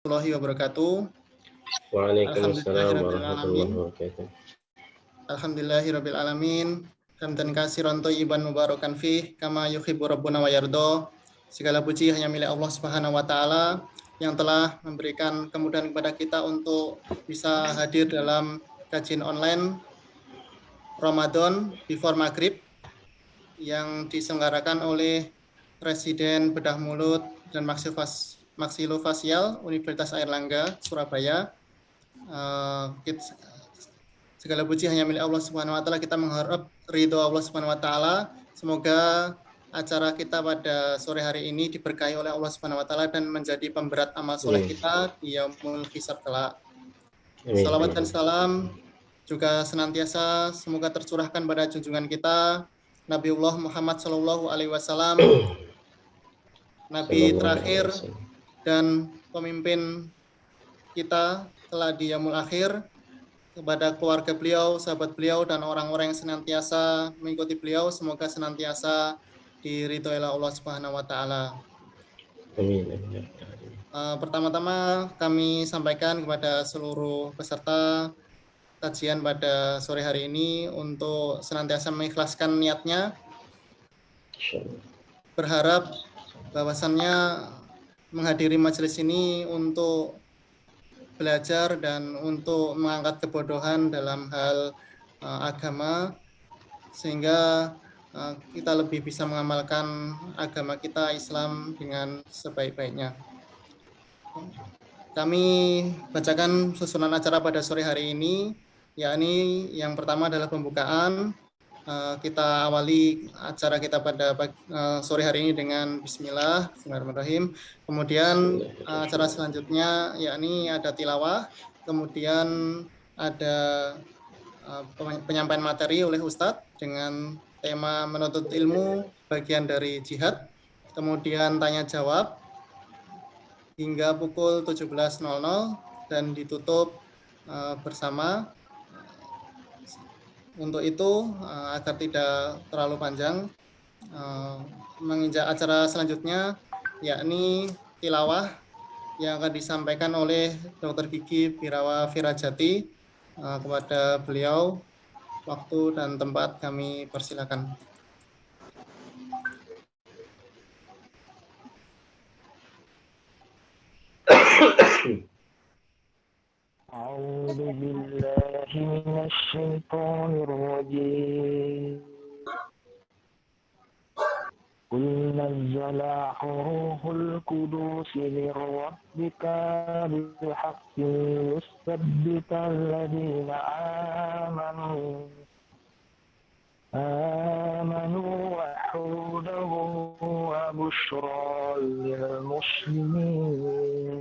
Warahmatullahi wabarakatuh. Waalaikumsalam Alhamdulillahirabbil warahmatullahi alamin. wabarakatuh. Alhamdulillahirabbil alamin. Hamdan katsiran thayyiban mubarakan fih kama yuhibbu rabbuna wa yarda. Segala puji hanya milik Allah Subhanahu wa taala yang telah memberikan kemudahan kepada kita untuk bisa hadir dalam kajian online Ramadan before Maghrib yang diselenggarakan oleh Presiden Bedah Mulut dan Maksilofasial Universitas Airlangga Surabaya. Segala puji hanya milik Allah Subhanahu wa taala. Kita mengharap ridho Allah Subhanahu wa taala. Semoga acara kita pada sore hari ini diberkahi oleh Allah Subhanahu wa taala dan menjadi pemberat amal soleh kita di yaumul hisab kelak. Salawat dan salam juga senantiasa semoga tercurahkan pada junjungan kita Nabiullah Muhammad Shallallahu alaihi wasallam, nabi terakhir dan pemimpin kita kelak di yaumul akhir, kepada keluarga beliau, sahabat beliau, dan orang-orang yang senantiasa mengikuti beliau, semoga senantiasa diridhoi oleh Allah Subhanahu wa taala. Pertama-tama kami sampaikan kepada seluruh peserta kajian pada sore hari ini untuk senantiasa mengikhlaskan niatnya, berharap bahwasannya menghadiri majelis ini untuk belajar dan untuk mengangkat kebodohan dalam hal agama, sehingga kita lebih bisa mengamalkan agama kita Islam dengan sebaik-baiknya. Kami bacakan susunan acara pada sore hari ini, yakni yang pertama adalah pembukaan. Kita awali acara kita pada sore hari ini dengan Bismillahirrahmanirrahim. Kemudian acara selanjutnya yakni ada tilawah, kemudian ada penyampaian materi oleh Ustadz dengan tema menuntut ilmu bagian dari jihad, kemudian tanya jawab hingga pukul 17.00 dan ditutup bersama. Untuk itu, agar tidak terlalu panjang, menginjak acara selanjutnya, yakni tilawah yang akan disampaikan oleh Dr. Gigi Birawa Virajati. Kepada beliau, waktu dan tempat kami persilakan. أعوذ بالله من الشيطان الرجيم قل نزل روح القدس من ربك بالحق ليثبت الذين آمنوا وهدى وبشرى للمسلمين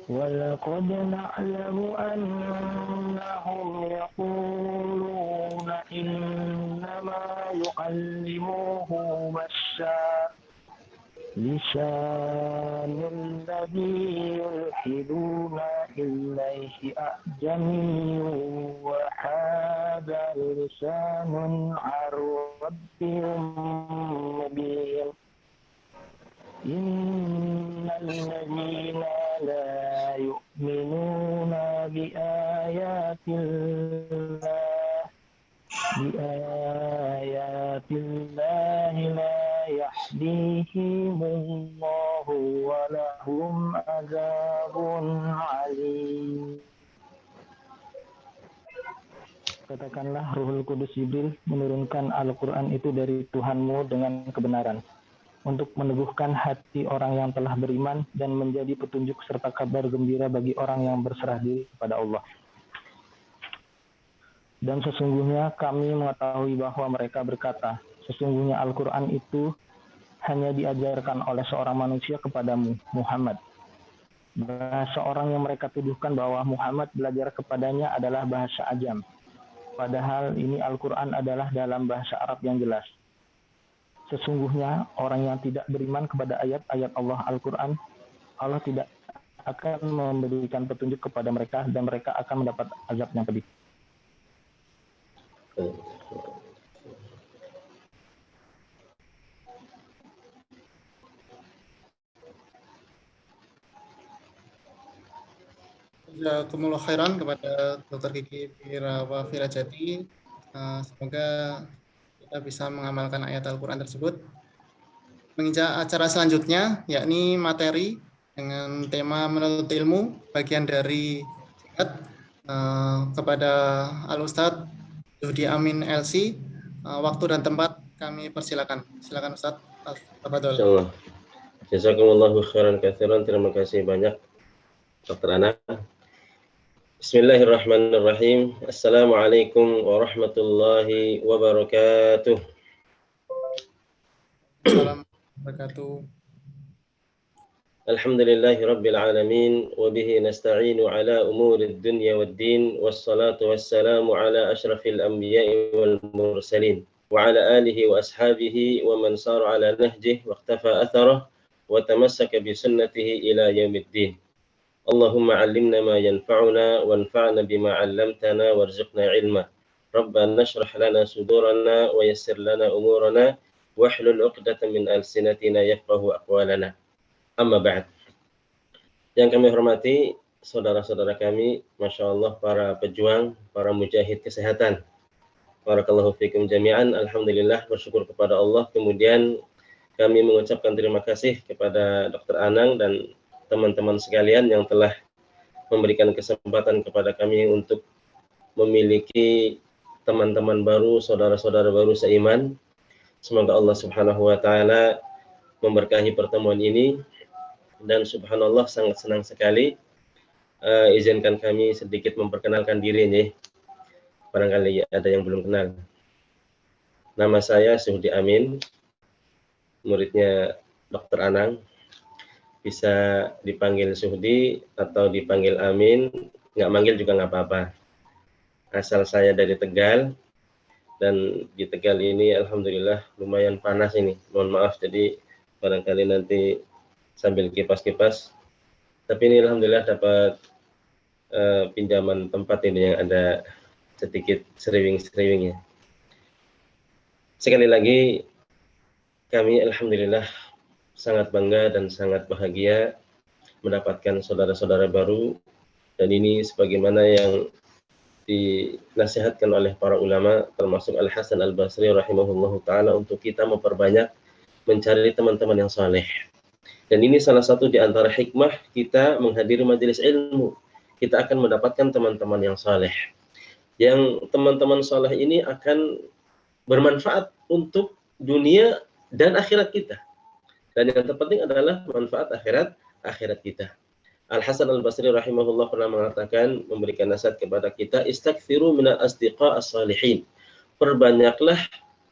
ولقد نعلم أنهم يقولون إنما يعلمه لسان الذي يلحدون إليه أعجمي وهذا لسان عربي مبين إن الذين لا يؤمنون بآيات الله لا يهديهم الله ولهم عذاب عليم. Katakanlah Ruhul Kudus Jibril menurunkan Al-Quran itu dari Tuhanmu dengan kebenaran, untuk meneguhkan hati orang yang telah beriman dan menjadi petunjuk serta kabar gembira bagi orang yang berserah diri kepada Allah. Dan sesungguhnya kami mengetahui bahwa mereka berkata, sesungguhnya Al-Quran itu hanya diajarkan oleh seorang manusia kepadamu, Muhammad. Bahasa orang yang mereka tuduhkan bahwa Muhammad belajar kepadanya adalah bahasa Ajam. Padahal ini Al-Quran adalah dalam bahasa Arab yang jelas. Sesungguhnya orang yang tidak beriman kepada ayat-ayat Allah Al-Quran, Allah tidak akan memberikan petunjuk kepada mereka dan mereka akan mendapat azab yang pedih. Jazakumullah khairan kepada Dr. Kiki Wirajati. Semoga kita bisa mengamalkan ayat Al-Quran tersebut. Menginjak acara selanjutnya, yakni materi dengan tema menuntut ilmu, bagian dari jihad, kepada Al-Ustadz Zuhdi Amin LC. Waktu dan tempat kami persilakan. Silakan Ustadz. Tafadhol. Insyaallah. Jazakumullahu khairan katsiran. Terima kasih banyak Dr. Ana. Bismillahirrahmanirrahim. Assalamualaikum warahmatullahi wabarakatuh. Assalamualaikum warahmatullahi wabarakatuh. Alhamdulillahi rabbil alamin wa bihi nasta'inu ala umuri dunya waddin wassalatu wassalamu ala asyrafil anbiya'i wal mursalin wa ala alihi wa ashabihi wa man sara ala nahjihi wa iqtafa atharah wa tamassaka bi sunnatihi ila yaumiddin. Allahumma 'allimna ma yanfa'una wanfa'na bima 'allamtana warzuqna 'ilma. Rabbana shrah lana sudurana wa yassir lana umurana wahlul 'uqdatam min alsinatina yafqahu aqwalana. Amma ba'd. Yang kami hormati saudara-saudara kami, Masya Allah, para pejuang, para mujahid kesehatan. Barakallahu fikum jami'an. Alhamdulillah, bersyukur kepada Allah. Kemudian kami mengucapkan terima kasih kepada Dr. Anang dan teman-teman sekalian yang telah memberikan kesempatan kepada kami untuk memiliki teman-teman baru, saudara-saudara baru seiman. Semoga Allah Subhanahu wa taala memberkahi pertemuan ini. Dan subhanallah, sangat senang sekali. Izinkan kami sedikit memperkenalkan diri nih. Barangkali ada yang belum kenal. Nama saya Zuhdi Amin, muridnya Dr. Anang. Bisa dipanggil Zuhdi atau dipanggil Amin, nggak manggil juga nggak apa-apa. Asal saya dari Tegal, dan di Tegal ini alhamdulillah lumayan panas ini. Mohon maaf, jadi barangkali nanti sambil kipas-kipas. Tapi ini alhamdulillah dapat pinjaman tempat ini yang ada sedikit seriwing-seriwingnya. Sekali lagi kami alhamdulillah sangat bangga dan sangat bahagia mendapatkan saudara-saudara baru, dan ini sebagaimana yang dinasihatkan oleh para ulama termasuk Al-Hasan Al-Basri rahimahullahu taala untuk kita memperbanyak mencari teman-teman yang saleh. Dan ini salah satu di antara hikmah kita menghadiri majelis ilmu. Kita akan mendapatkan teman-teman yang saleh. Yang teman-teman saleh ini akan bermanfaat untuk dunia dan akhirat kita. Dan yang terpenting adalah manfaat akhirat kita. Al-Hasan Al-Basri rahimahullah pernah mengatakan, memberikan nasihat kepada kita, istakthiru minal asdiqa as-salihin. Perbanyaklah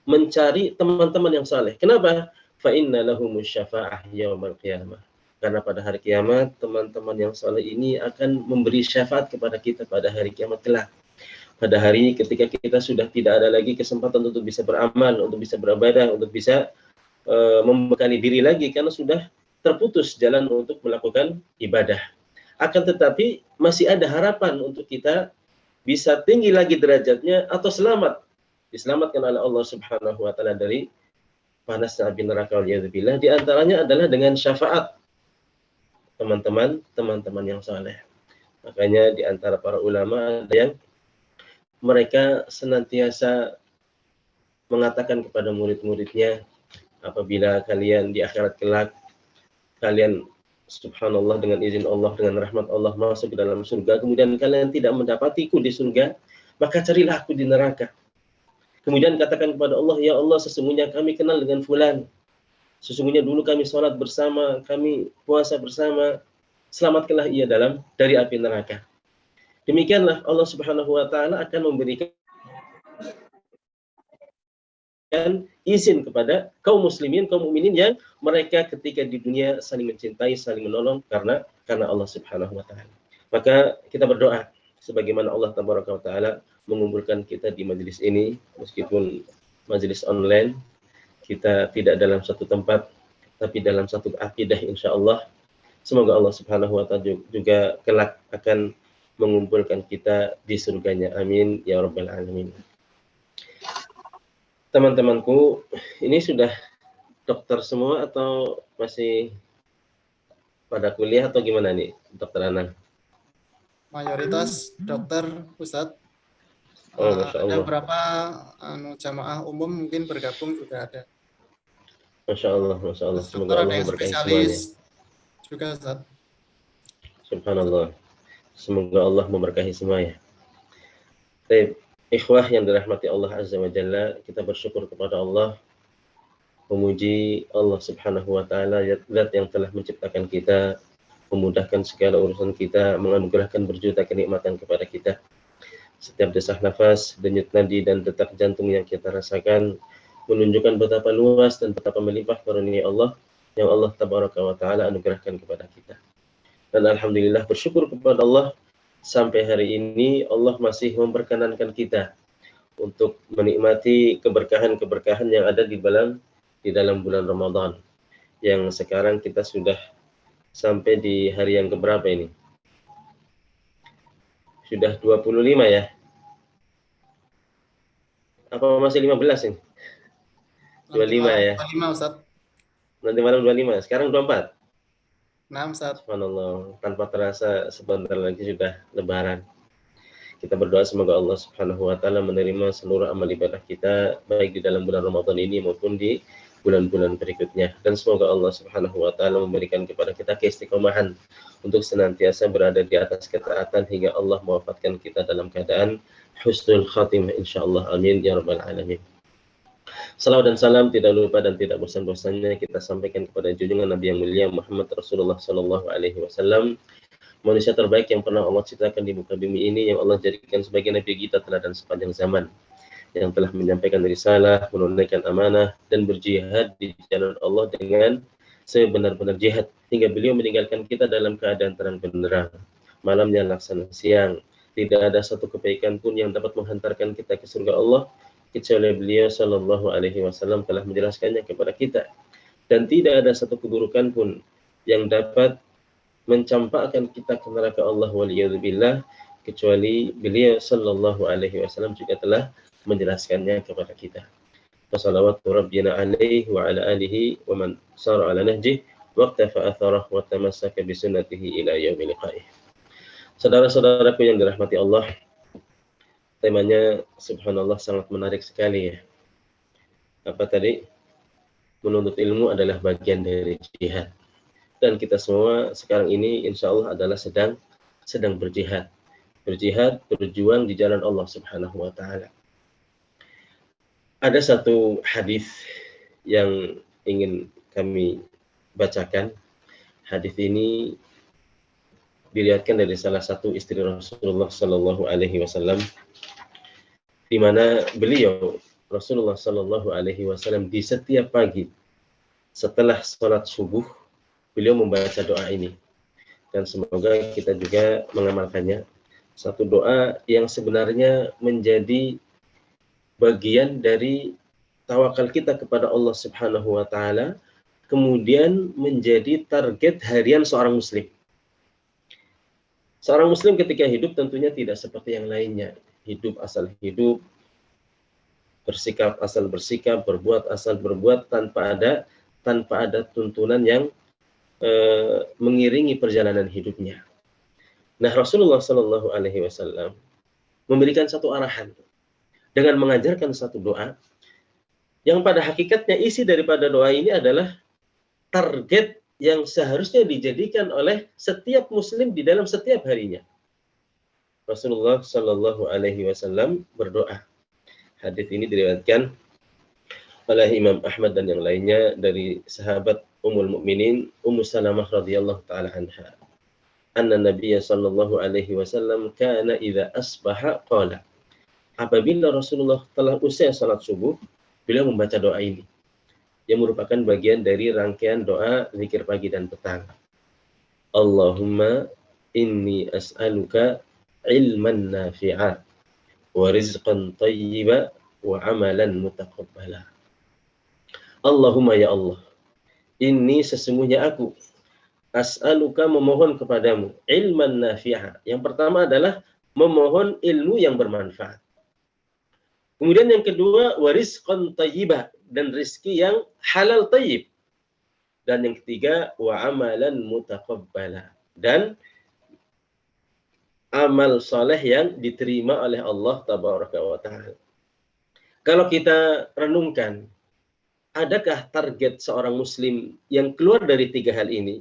mencari teman-teman yang saleh. Kenapa? Fa inna lahumus syafa'ah yaumal qiyamah. Karena pada hari kiamat, teman-teman yang saleh ini akan memberi syafaat kepada kita pada hari kiamat kelak. Pada hari ketika kita sudah tidak ada lagi kesempatan untuk bisa beramal, untuk bisa beribadah, untuk bisa membekali diri lagi karena sudah terputus jalan untuk melakukan ibadah. Akan tetapi masih ada harapan untuk kita bisa tinggi lagi derajatnya atau selamat, diselamatkan oleh Allah Subhanahu wa taala dari panasnya api neraka waliyadzubillah. Di antaranya adalah dengan syafaat teman-teman yang saleh. Makanya di antara para ulama ada yang mereka senantiasa mengatakan kepada murid-muridnya, apabila kalian di akhirat kelak, kalian subhanallah dengan izin Allah, dengan rahmat Allah masuk ke dalam surga, kemudian kalian tidak mendapatiku di surga, maka carilah aku di neraka. Kemudian katakan kepada Allah, ya Allah, sesungguhnya kami kenal dengan fulan. Sesungguhnya dulu kami sholat bersama, kami puasa bersama. Selamatkanlah ia dari api neraka. Demikianlah Allah Subhanahu wa taala akan memberikan izin kepada kaum muslimin, kaum mukminin yang mereka ketika di dunia saling mencintai, saling menolong karena Allah Subhanahu wa taala. Maka kita berdoa sebagaimana Allah Tabaraka wa taala mengumpulkan kita di majelis ini, meskipun majelis online, kita tidak dalam satu tempat tapi dalam satu akidah insyaallah. Semoga Allah Subhanahu wa taala juga kelak akan mengumpulkan kita di surganya. Amin ya rabbal alamin. Teman-temanku, ini sudah dokter semua atau masih pada kuliah atau gimana nih, Dokter Anang? mayoritas dokter, Ustadz. Oh, Masya Ada Allah. beberapa jamaah umum mungkin bergabung juga ada. Masya Allah, Masya Allah. Terus dokter Semoga ada Allah yang memberkahi semuanya. spesialis juga, Ustadz. Subhanallah. Semoga Allah memberkahi semuanya. Baik, ikhwah yang dirahmati Allah Azza wa Jalla, kita bersyukur kepada Allah, memuji Allah Subhanahu wa taala, zat yang telah menciptakan kita, memudahkan segala urusan kita, menganugerahkan berjuta kenikmatan kepada kita. Setiap desah nafas, denyut nadi dan detak jantung yang kita rasakan menunjukkan betapa luas dan betapa melimpah karunia Allah yang Allah Tabaraka wa taala anugerahkan kepada kita. Dan alhamdulillah bersyukur kepada Allah, sampai hari ini Allah masih memperkenankan kita untuk menikmati keberkahan-keberkahan yang ada di dalam bulan Ramadan. Yang sekarang kita sudah sampai di hari yang keberapa ini? Sudah 25 ya? Apa masih 15 ini? 25 ya? 25, Ustadz. Nanti malam 25, sekarang 24. 6, Ustadz. Subhanallah, tanpa terasa sebentar lagi sudah lebaran. Kita berdoa semoga Allah Subhanahu wa taala menerima seluruh amal ibadah kita baik di dalam bulan Ramadan ini maupun di bulan-bulan berikutnya, dan semoga Allah Subhanahu wa taala memberikan kepada kita keistiqomahan untuk senantiasa berada di atas ketaatan hingga Allah mewafatkan kita dalam keadaan husnul khatimah insyaallah. Amin ya rabbal alamin. Salawat dan salam tidak lupa dan tidak bosan-bosannya kita sampaikan kepada junjungan Nabi yang mulia Muhammad Rasulullah sallallahu alaihi wasallam, manusia terbaik yang pernah Allah ciptakan di muka bumi ini, yang Allah jadikan sebagai nabi kita teladan sepanjang zaman, yang telah menyampaikan risalah, menunaikan amanah, dan berjihad di jalan Allah dengan sebenar-benar jihad, hingga beliau meninggalkan kita dalam keadaan terang benderang, malamnya laksana siang. Tidak ada satu kebaikan pun yang dapat menghantarkan kita ke surga Allah, kecuali beliau sallallahu alaihi wasallam telah menjelaskannya kepada kita. Dan tidak ada satu keburukan pun yang dapat mencampakkan kita ke neraka Allah waliyadzubillah, kecuali beliau sallallahu alaihi wasallam juga telah menjelaskannya kepada kita. Wassalawatu rabbina alaihi wa ala alihi wa man sara ala nahjih waqtafa atharah wa tamassaka bi sunnatihi ila yaumil liqa'ih. Saudara-saudaraku yang dirahmati Allah, temanya subhanallah sangat menarik sekali ya. Apa tadi? Menuntut ilmu adalah bagian dari jihad. Dan kita semua sekarang ini insya Allah adalah sedang berjihad. Berjuang di jalan Allah Subhanahu wa taala. Ada satu hadis yang ingin kami bacakan. Hadis ini diriwayatkan dari salah satu istri Rasulullah sallallahu alaihi wasallam, di mana beliau Rasulullah sallallahu alaihi wasallam di setiap pagi setelah sholat subuh beliau membaca doa ini, dan semoga kita juga mengamalkannya. Satu doa yang sebenarnya menjadi bagian dari tawakal kita kepada Allah Subhanahu wa taala, kemudian menjadi target harian seorang muslim. Seorang muslim ketika hidup tentunya tidak seperti yang lainnya. Hidup asal hidup, bersikap asal bersikap, berbuat asal berbuat, tanpa ada tuntunan yang mengiringi perjalanan hidupnya. Nah, Rasulullah Shallallahu Alaihi Wasallam memberikan satu arahan dengan mengajarkan satu doa yang pada hakikatnya isi daripada doa ini adalah target yang seharusnya dijadikan oleh setiap muslim di dalam setiap harinya. Rasulullah Shallallahu Alaihi Wasallam berdoa. Hadits ini diriwayatkan oleh Imam Ahmad dan yang lainnya dari sahabat Ummul Mukminin Ummu Salamah radhiyallahu taala anha. Anna Nabiyya sallallahu alaihi wasallam kana idza asbaha qala. Apabila Rasulullah telah usai salat subuh, beliau membaca doa ini yang merupakan bagian dari rangkaian doa zikir pagi dan petang. Allahumma inni as'aluka ilman nafi'a wa rizqan thayyiba wa amalan mutaqabbala. Allahumma ya Allah, ini sesungguhnya aku as'aluka memohon kepadamu ilman nafi'a. Yang pertama adalah memohon ilmu yang bermanfaat. Kemudian yang kedua warizqan thayyiba, dan rezeki yang halal thayyib. Dan yang ketiga wa amalan mutaqabbala, dan amal soleh yang diterima oleh Allah Tabaraka wa Ta'ala. Kalau kita renungkan, adakah target seorang muslim yang keluar dari 3 hal ini?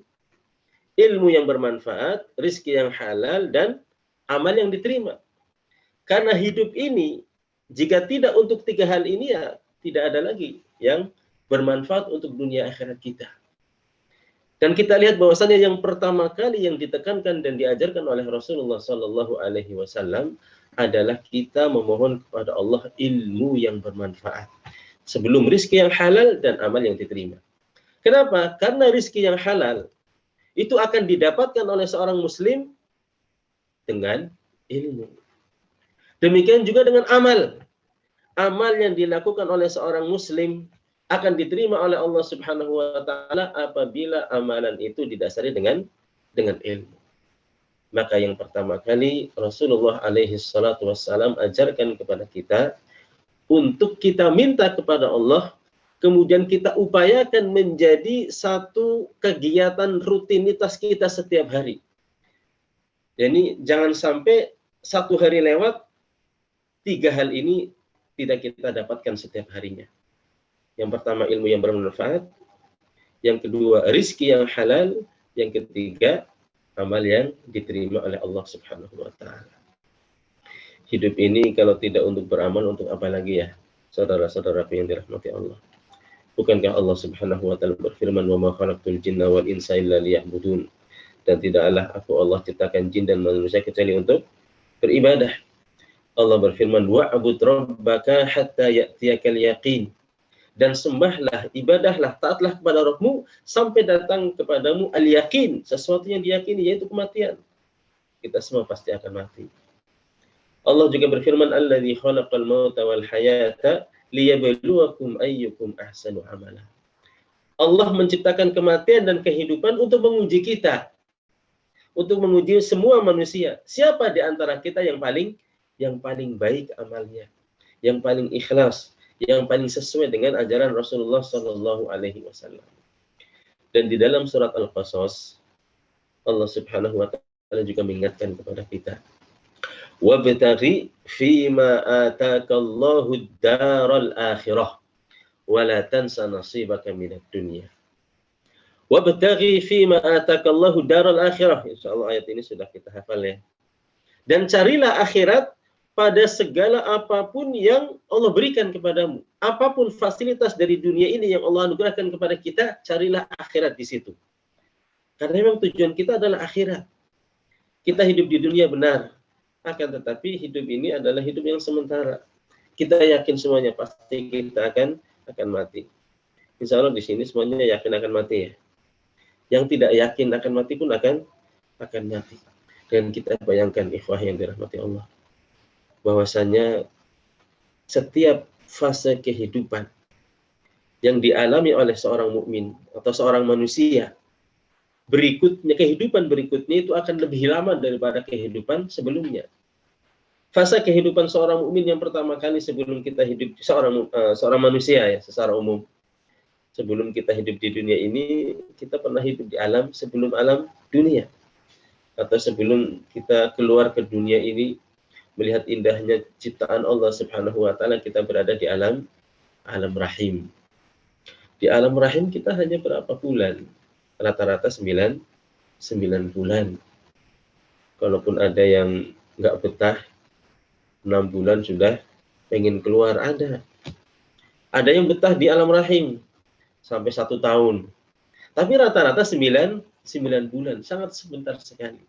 Ilmu yang bermanfaat, rizki yang halal, dan amal yang diterima. Karena hidup ini, jika tidak untuk 3 hal ini, ya tidak ada lagi yang bermanfaat untuk dunia akhirat kita. Dan kita lihat bahwasannya yang pertama kali yang ditekankan dan diajarkan oleh Rasulullah Sallallahu Alaihi Wasallam adalah kita memohon kepada Allah ilmu yang bermanfaat sebelum rizki yang halal dan amal yang diterima. Kenapa? Karena rizki yang halal itu akan didapatkan oleh seorang muslim dengan ilmu. Demikian juga dengan amal. Amal yang dilakukan oleh seorang muslim akan diterima oleh Allah Subhanahu wa Ta'ala apabila amalan itu didasari dengan ilmu. Maka yang pertama kali Rasulullah alaihi salatu wassalam ajarkan kepada kita untuk kita minta kepada Allah, kemudian kita upayakan menjadi satu kegiatan rutinitas kita setiap hari. Jadi jangan sampai satu hari lewat 3 hal ini tidak kita dapatkan setiap harinya. Yang pertama ilmu yang bermanfaat, yang kedua rizki yang halal, yang ketiga amal yang diterima oleh Allah Subhanahu wa Ta'ala. Hidup ini kalau tidak untuk beramal, untuk apa lagi ya, saudara-saudaraku yang dirahmati Allah? Bukankah Allah Subhanahu wa Ta'ala berfirman, "Wa ma khalaqtul jinna wal insa illa liya'budun." Dan tidaklah aku Allah ciptakan jin dan manusia kecuali untuk beribadah. Allah berfirman, "Wa'bud rabbaka hatta ya'tiyakal yaqin." Dan sembahlah, ibadahlah, taatlah kepada Rabbmu sampai datang kepadamu al-yakin, sesuatu yang diyakini, yaitu kematian. Kita semua pasti akan mati. Allah juga berfirman, "Alladzi khalaqal mauta wal hayata liyabluwakum ayyukum ahsanu amala." Allah menciptakan kematian dan kehidupan untuk menguji kita, untuk menguji semua manusia. Siapa di antara kita yang paling baik amalnya, yang paling ikhlas, yang paling sesuai dengan ajaran Rasulullah Sallallahu Alaihi Wasallam. Dan di dalam surat Al-Qasas, Allah Subhanahu Wa Taala juga mengingatkan kepada kita, "Wabtaghi fima atakallahu ad-daral akhirah, wa la tansa nasibaka minad dunya." Wabtaghi fima atakallahu ad-daral akhirah. Insyaallah ayat ini sudah kita hafal ya. Dan carilah akhirat pada segala apapun yang Allah berikan kepadamu. Apapun fasilitas dari dunia ini yang Allah anugerahkan kepada kita, carilah akhirat di situ. Karena memang tujuan kita adalah akhirat. Kita hidup di dunia benar, akan tetapi hidup ini adalah hidup yang sementara. Kita yakin semuanya pasti kita akan mati. Insya Allah di sini semuanya yakin akan mati ya. Yang tidak yakin akan mati pun akan mati. Dan kita bayangkan ikhwah yang dirahmati Allah, bahwasanya setiap fase kehidupan yang dialami oleh seorang mukmin atau seorang manusia, kehidupan berikutnya itu akan lebih lama daripada kehidupan sebelumnya. Fase kehidupan seorang mukmin yang pertama kali sebelum kita hidup, seorang manusia ya secara umum, sebelum kita hidup di dunia ini, kita pernah hidup di alam sebelum alam dunia, atau sebelum kita keluar ke dunia ini melihat indahnya ciptaan Allah Subhanahu wa Ta'ala, kita berada di alam rahim. Di alam rahim kita hanya berapa bulan? Rata-rata 9 bulan. Kalaupun ada yang nggak betah, 6 bulan sudah pengen keluar, ada. Ada yang betah di alam rahim sampai 1 tahun. Tapi rata-rata 9 bulan, sangat sebentar sekali.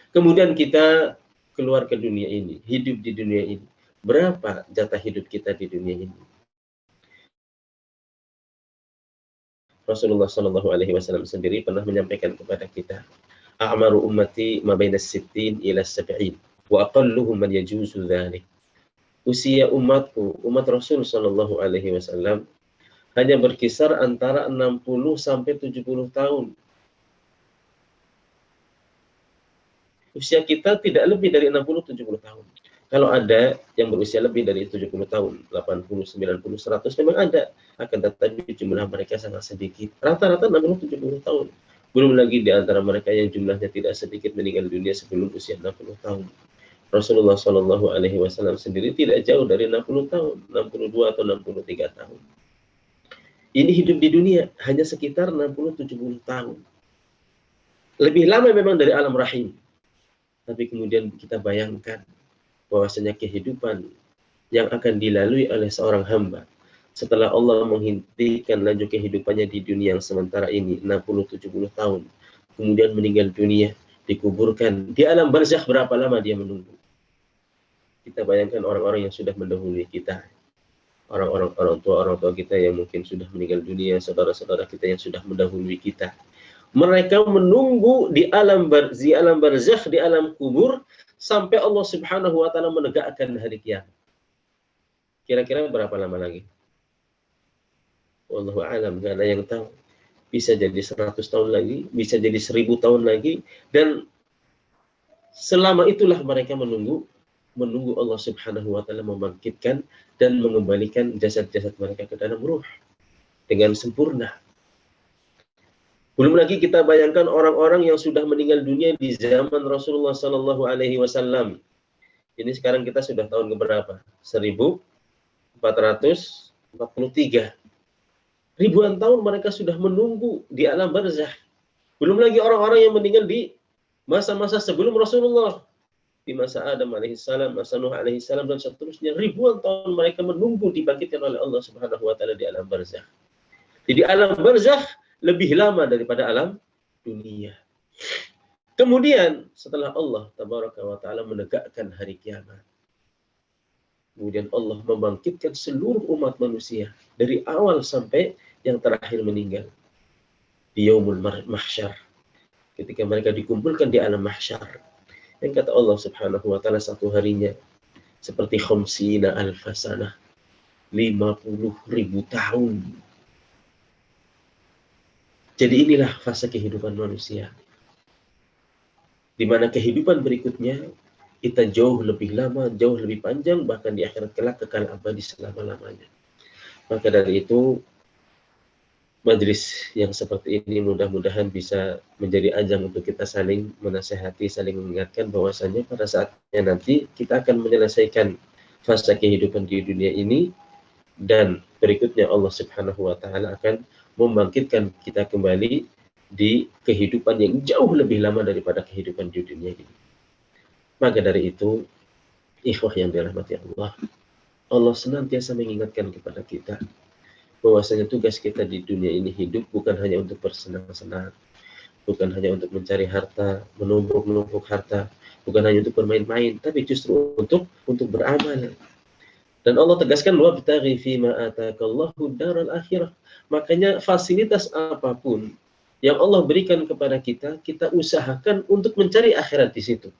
Kemudian kita keluar ke dunia ini, hidup di dunia ini. Berapa jatah hidup kita di dunia ini? Rasulullah Shallallahu Alaihi Wasallam sendiri pernah menyampaikan kepada kita, "A'maru ummati ma baina 60 ila 70, wa aqalluhum man yajuzu dzalik." Usia umatku, umat Rasul Shallallahu Alaihi Wasallam, hanya berkisar antara 60 sampai 70 tahun. Usia kita tidak lebih dari 60-70 tahun. Kalau ada yang berusia lebih dari 70 tahun, 80, 90, 100 memang ada. Akan tetapi jumlah mereka sangat sedikit. Rata-rata 60-70 tahun. Belum lagi di antara mereka yang jumlahnya tidak sedikit meninggal dunia sebelum usia 60 tahun. Rasulullah Shallallahu Alaihi Wasallam sendiri tidak jauh dari 60 tahun, 62 atau 63 tahun. Ini hidup di dunia hanya sekitar 60-70 tahun. Lebih lama memang dari alam rahim. Tapi kemudian kita bayangkan bahwasanya kehidupan yang akan dilalui oleh seorang hamba setelah Allah menghentikan laju kehidupannya di dunia yang sementara ini 60-70 tahun, kemudian meninggal dunia, dikuburkan di alam barzakh, berapa lama dia menunggu? Kita bayangkan orang-orang yang sudah mendahului kita, orang tua kita yang mungkin sudah meninggal dunia, saudara-saudara kita yang sudah mendahului kita. Mereka menunggu di alam barzakh, di alam kubur, sampai Allah Subhanahu wa taala menegakkan hari kiamat. Kira-kira berapa lama lagi? Wallahu a'lam, enggak ada yang tahu. Bisa jadi 100 tahun lagi, bisa jadi 1000 tahun lagi, dan selama itulah mereka menunggu Allah Subhanahu wa taala membangkitkan dan mengembalikan jasad-jasad mereka ke dalam ruh dengan sempurna. Belum lagi kita bayangkan orang-orang yang sudah meninggal dunia di zaman Rasulullah Sallallahu Alaihi Wasallam. Ini sekarang kita sudah tahun keberapa? 1443. Ribuan tahun mereka sudah menunggu di alam barzakh. Belum lagi orang-orang yang meninggal di masa-masa sebelum Rasulullah. Di masa Adam alaihissalam, masa Nuh alaihissalam, dan seterusnya. Ribuan tahun mereka menunggu dibangkitkan oleh Allah Subhanahu wa taala di alam barzakh. Jadi alam barzakh lebih lama daripada alam dunia. Kemudian setelah Allah tabaraka wa taala menegakkan hari kiamat, kemudian Allah membangkitkan seluruh umat manusia dari awal sampai yang terakhir meninggal di yaumul mahsyar, ketika mereka dikumpulkan di alam mahsyar. Yang kata Allah Subhanahu wa taala, satu harinya seperti khamsina alfasanah, 50.000 tahun. Jadi inilah fase kehidupan manusia, di mana kehidupan berikutnya kita jauh lebih lama, jauh lebih panjang, bahkan di akhirat kelak kekal abadi selama-lamanya. Maka dari itu, majlis yang seperti ini mudah-mudahan bisa menjadi ajang untuk kita saling menasihati, saling mengingatkan bahwasanya pada saatnya nanti kita akan menyelesaikan fase kehidupan di dunia ini, dan berikutnya Allah Subhanahu wa taala akan membangkitkan kita kembali di kehidupan yang jauh lebih lama daripada kehidupan di dunia ini. Maka dari itu, ikhwah yang dirahmati Allah, Allah senantiasa mengingatkan kepada kita bahwasanya tugas kita di dunia ini hidup bukan hanya untuk bersenang-senang, bukan hanya untuk mencari harta, menumpuk harta, bukan hanya untuk bermain-main, tapi justru untuk beramal. Dan Allah tegaskan, wabtaghi fima atakallahu daral akhirah. Makanya fasilitas apapun yang Allah berikan kepada kita, kita usahakan untuk mencari akhirat di situ.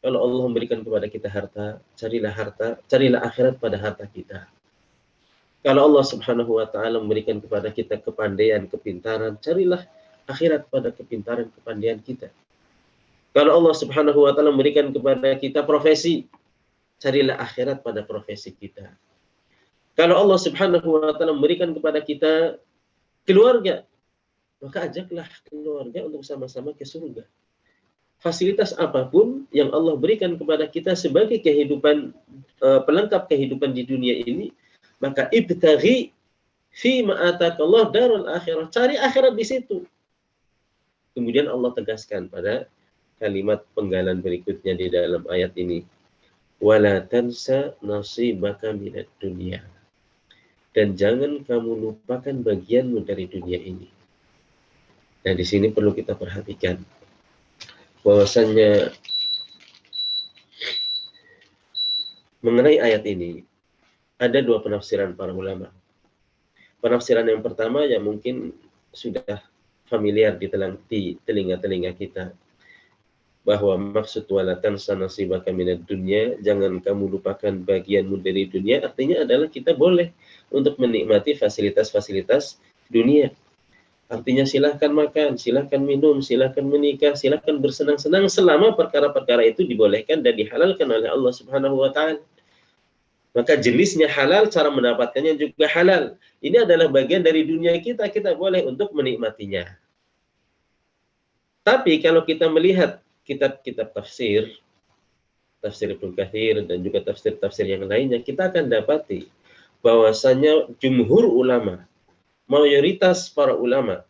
Kalau Allah memberikan kepada kita harta, carilah akhirat pada harta kita. Kalau Allah Subhanahu wa taala memberikan kepada kita kepandaian, kepintaran, carilah akhirat pada kepintaran, kepandaian kita. Kalau Allah Subhanahu wa taala memberikan kepada kita profesi, carilah akhirat pada profesi kita. Kalau Allah Subhanahu wa taala memberikan kepada kita keluarga, maka ajaklah keluarga untuk sama-sama ke surga. Fasilitas apapun yang Allah berikan kepada kita sebagai kehidupan, pelengkap kehidupan di dunia ini, maka ibtaghi fi ma atakallah darul akhirah, cari akhirat di situ. Kemudian Allah tegaskan pada kalimat penggalan berikutnya di dalam ayat ini, wala tansa nasibaka minad dunya, dan jangan kamu lupakan bagianmu dari dunia ini. Nah, di sini perlu kita perhatikan bahwasannya mengenai ayat ini ada dua penafsiran para ulama. Penafsiran yang pertama yang mungkin sudah familiar di telinga-telinga kita, bahwa maksud wala tansa nasibaka minad dunya, jangan kamu lupakan bagianmu dari dunia, artinya adalah kita boleh untuk menikmati fasilitas-fasilitas dunia. Artinya silahkan makan, silahkan minum, silahkan menikah, silahkan bersenang-senang selama perkara-perkara itu dibolehkan dan dihalalkan oleh Allah Subhanahu wa taala. Maka jenisnya halal, cara mendapatkannya juga halal. Ini adalah bagian dari dunia kita boleh untuk menikmatinya. Tapi kalau kita melihat kitab-kitab tafsir, tafsir Ibnu Katsir dan juga tafsir-tafsir yang lainnya, kita akan dapati bahwasanya jumhur ulama, mayoritas para ulama,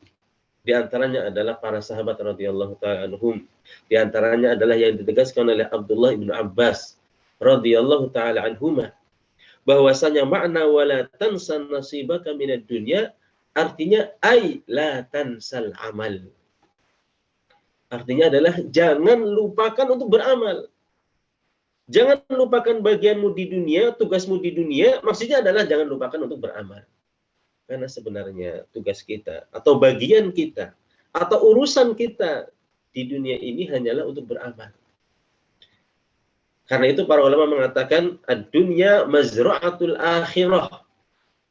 di antaranya adalah para sahabat radhiyallahu ta'ala anhum, di antaranya adalah yang ditegaskan oleh Abdullah bin Abbas radhiyallahu ta'ala anhuma, bahwasanya makna wala tansan nasibaka minad dunya artinya ai la tansal amal. Artinya adalah jangan lupakan untuk beramal. Jangan lupakan bagianmu di dunia, tugasmu di dunia, maksudnya adalah jangan lupakan untuk beramal. Karena sebenarnya tugas kita, atau bagian kita, atau urusan kita di dunia ini hanyalah untuk beramal. Karena itu para ulama mengatakan, ad-dunya mazra'atul akhirah.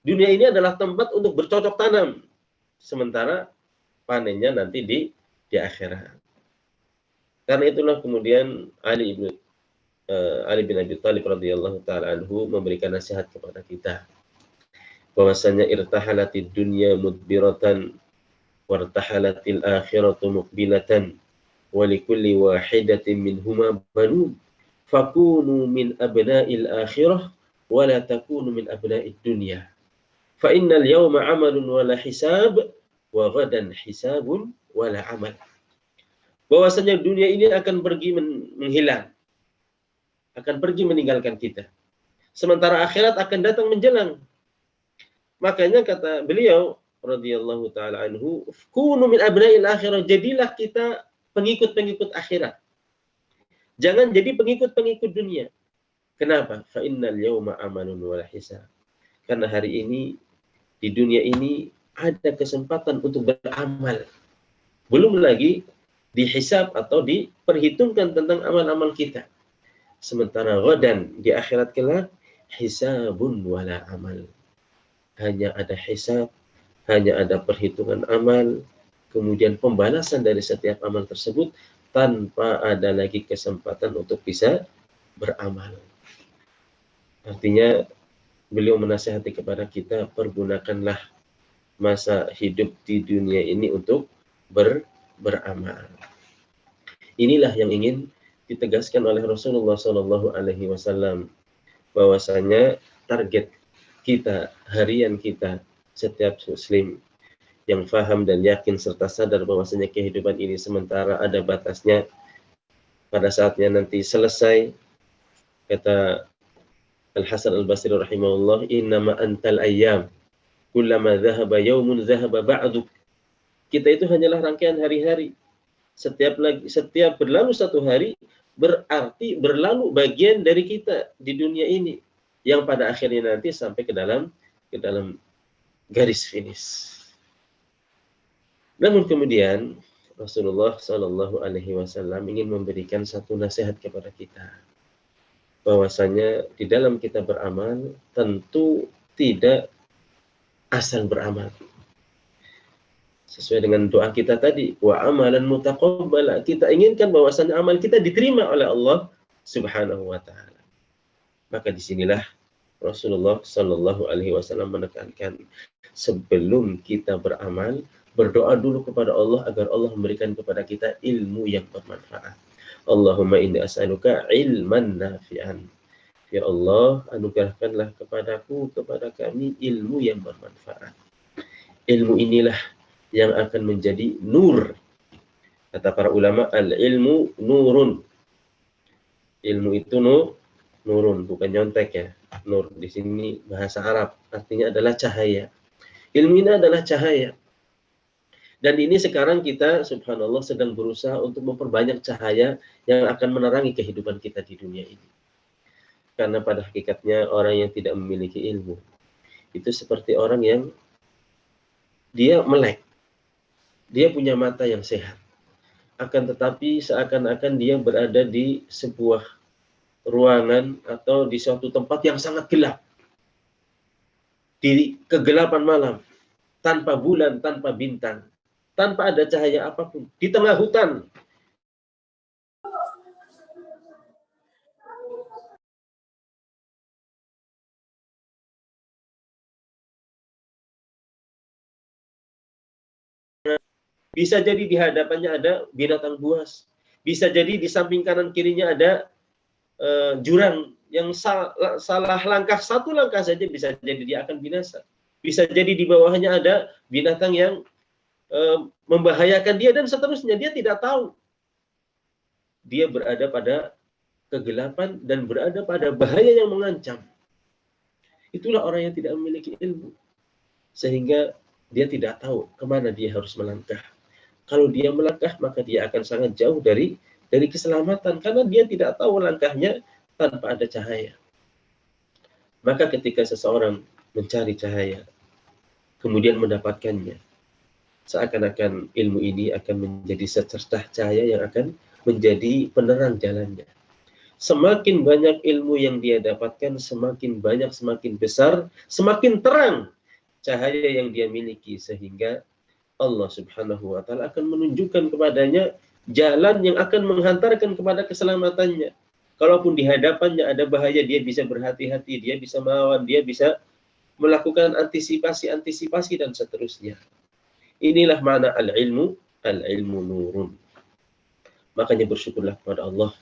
Dunia ini adalah tempat untuk bercocok tanam. Sementara panennya nanti di akhirat. Karena itulah kemudian Ali bin Abi Thalib radhiyallahu ta'ala anhu memberikan nasihat kepada kita bahwasanya irtahalatid dunya mudbiratan wartahalatil akhiratu muqbilatan wa likulli wahidatin minhuma banun fakunu min abna'il akhirah wa la takunu min abna'id dunya fa innal yawma 'amalun wa la hisab wa ghadan hisabun wa la 'amal. Bahwasanya dunia ini akan pergi menghilang, akan pergi meninggalkan kita. Sementara akhirat akan datang menjelang. Makanya kata beliau radhiyallahu taala anhu, kunu min abna'il akhirah, jadilah kita pengikut-pengikut akhirat. Jangan jadi pengikut-pengikut dunia. Kenapa? Fa innal yawma amalun wala hisab. Karena hari ini di dunia ini ada kesempatan untuk beramal. Belum lagi dihisab atau diperhitungkan tentang amal-amal kita. Sementara ghadan di akhirat kelak hisabun wala amal. Hanya ada hisab, hanya ada perhitungan amal, kemudian pembalasan dari setiap amal tersebut tanpa ada lagi kesempatan untuk bisa beramal. Artinya beliau menasihati kepada kita, pergunakanlah masa hidup di dunia ini untuk beramal. Inilah yang ingin ditegaskan oleh Rasulullah Shallallahu Alaihi Wasallam, bahwasanya target kita, harian kita, setiap muslim yang faham dan yakin serta sadar bahwasanya kehidupan ini sementara, ada batasnya. Pada saatnya nanti selesai, kata Al-Hasan Al-Basri rahimahullah, innama antal ayyam kullama dhahaba yaumun dhahaba ba'duk. Kita itu hanyalah rangkaian hari-hari. Setiap berlalu satu hari berarti berlalu bagian dari kita di dunia ini, yang pada akhirnya nanti sampai ke dalam garis finish. Namun kemudian Rasulullah Shallallahu Alaihi Wasallam ingin memberikan satu nasihat kepada kita, bahwasanya di dalam kita beramal tentu tidak asal beramal. Sesuai dengan doa kita tadi, wa amalan mutaqabbala, kita inginkan bahwasanya amal kita diterima oleh Allah Subhanahu wa taala. Maka disinilah Rasulullah Shallallahu Alaihi Wasallam menekankan, sebelum kita beramal, berdoa dulu kepada Allah agar Allah memberikan kepada kita ilmu yang bermanfaat. Allahumma inni as'aluka ilman nafi'an. Ya Allah, anugerahkanlah kepadaku, kepada kami ilmu yang bermanfaat. Ilmu inilah yang akan menjadi nur. Kata para ulama, al-ilmu nurun. Ilmu itu nurun, bukan nyontek ya. Nur di sini bahasa Arab, artinya adalah cahaya. Ilmu ini adalah cahaya. Dan ini sekarang kita, subhanallah, sedang berusaha untuk memperbanyak cahaya yang akan menerangi kehidupan kita di dunia ini. Karena pada hakikatnya orang yang tidak memiliki ilmu itu seperti orang yang dia melek. Dia punya mata yang sehat, akan tetapi seakan-akan dia berada di sebuah ruangan atau di suatu tempat yang sangat gelap, di kegelapan malam, tanpa bulan, tanpa bintang, tanpa ada cahaya apapun, di tengah hutan. Bisa jadi di hadapannya ada binatang buas. Bisa jadi di samping kanan kirinya ada jurang yang salah langkah, satu langkah saja bisa jadi dia akan binasa. Bisa jadi di bawahnya ada binatang yang membahayakan dia dan seterusnya. Dia tidak tahu. Dia berada pada kegelapan dan berada pada bahaya yang mengancam. Itulah orang yang tidak memiliki ilmu. Sehingga dia tidak tahu kemana dia harus melangkah. Kalau dia melangkah, maka dia akan sangat jauh dari keselamatan. Karena dia tidak tahu langkahnya tanpa ada cahaya. Maka ketika seseorang mencari cahaya, kemudian mendapatkannya, seakan-akan ilmu ini akan menjadi secercah cahaya yang akan menjadi penerang jalannya. Semakin banyak ilmu yang dia dapatkan, semakin banyak, semakin besar, semakin terang cahaya yang dia miliki, sehingga Allah Subhanahu wa Ta'ala akan menunjukkan kepadanya jalan yang akan menghantarkan kepada keselamatannya. Kalaupun di hadapannya ada bahaya, dia bisa berhati-hati, dia bisa melawan, dia bisa melakukan antisipasi dan seterusnya. Inilah makna al-ilmu nurun. Makanya bersyukurlah kepada Allah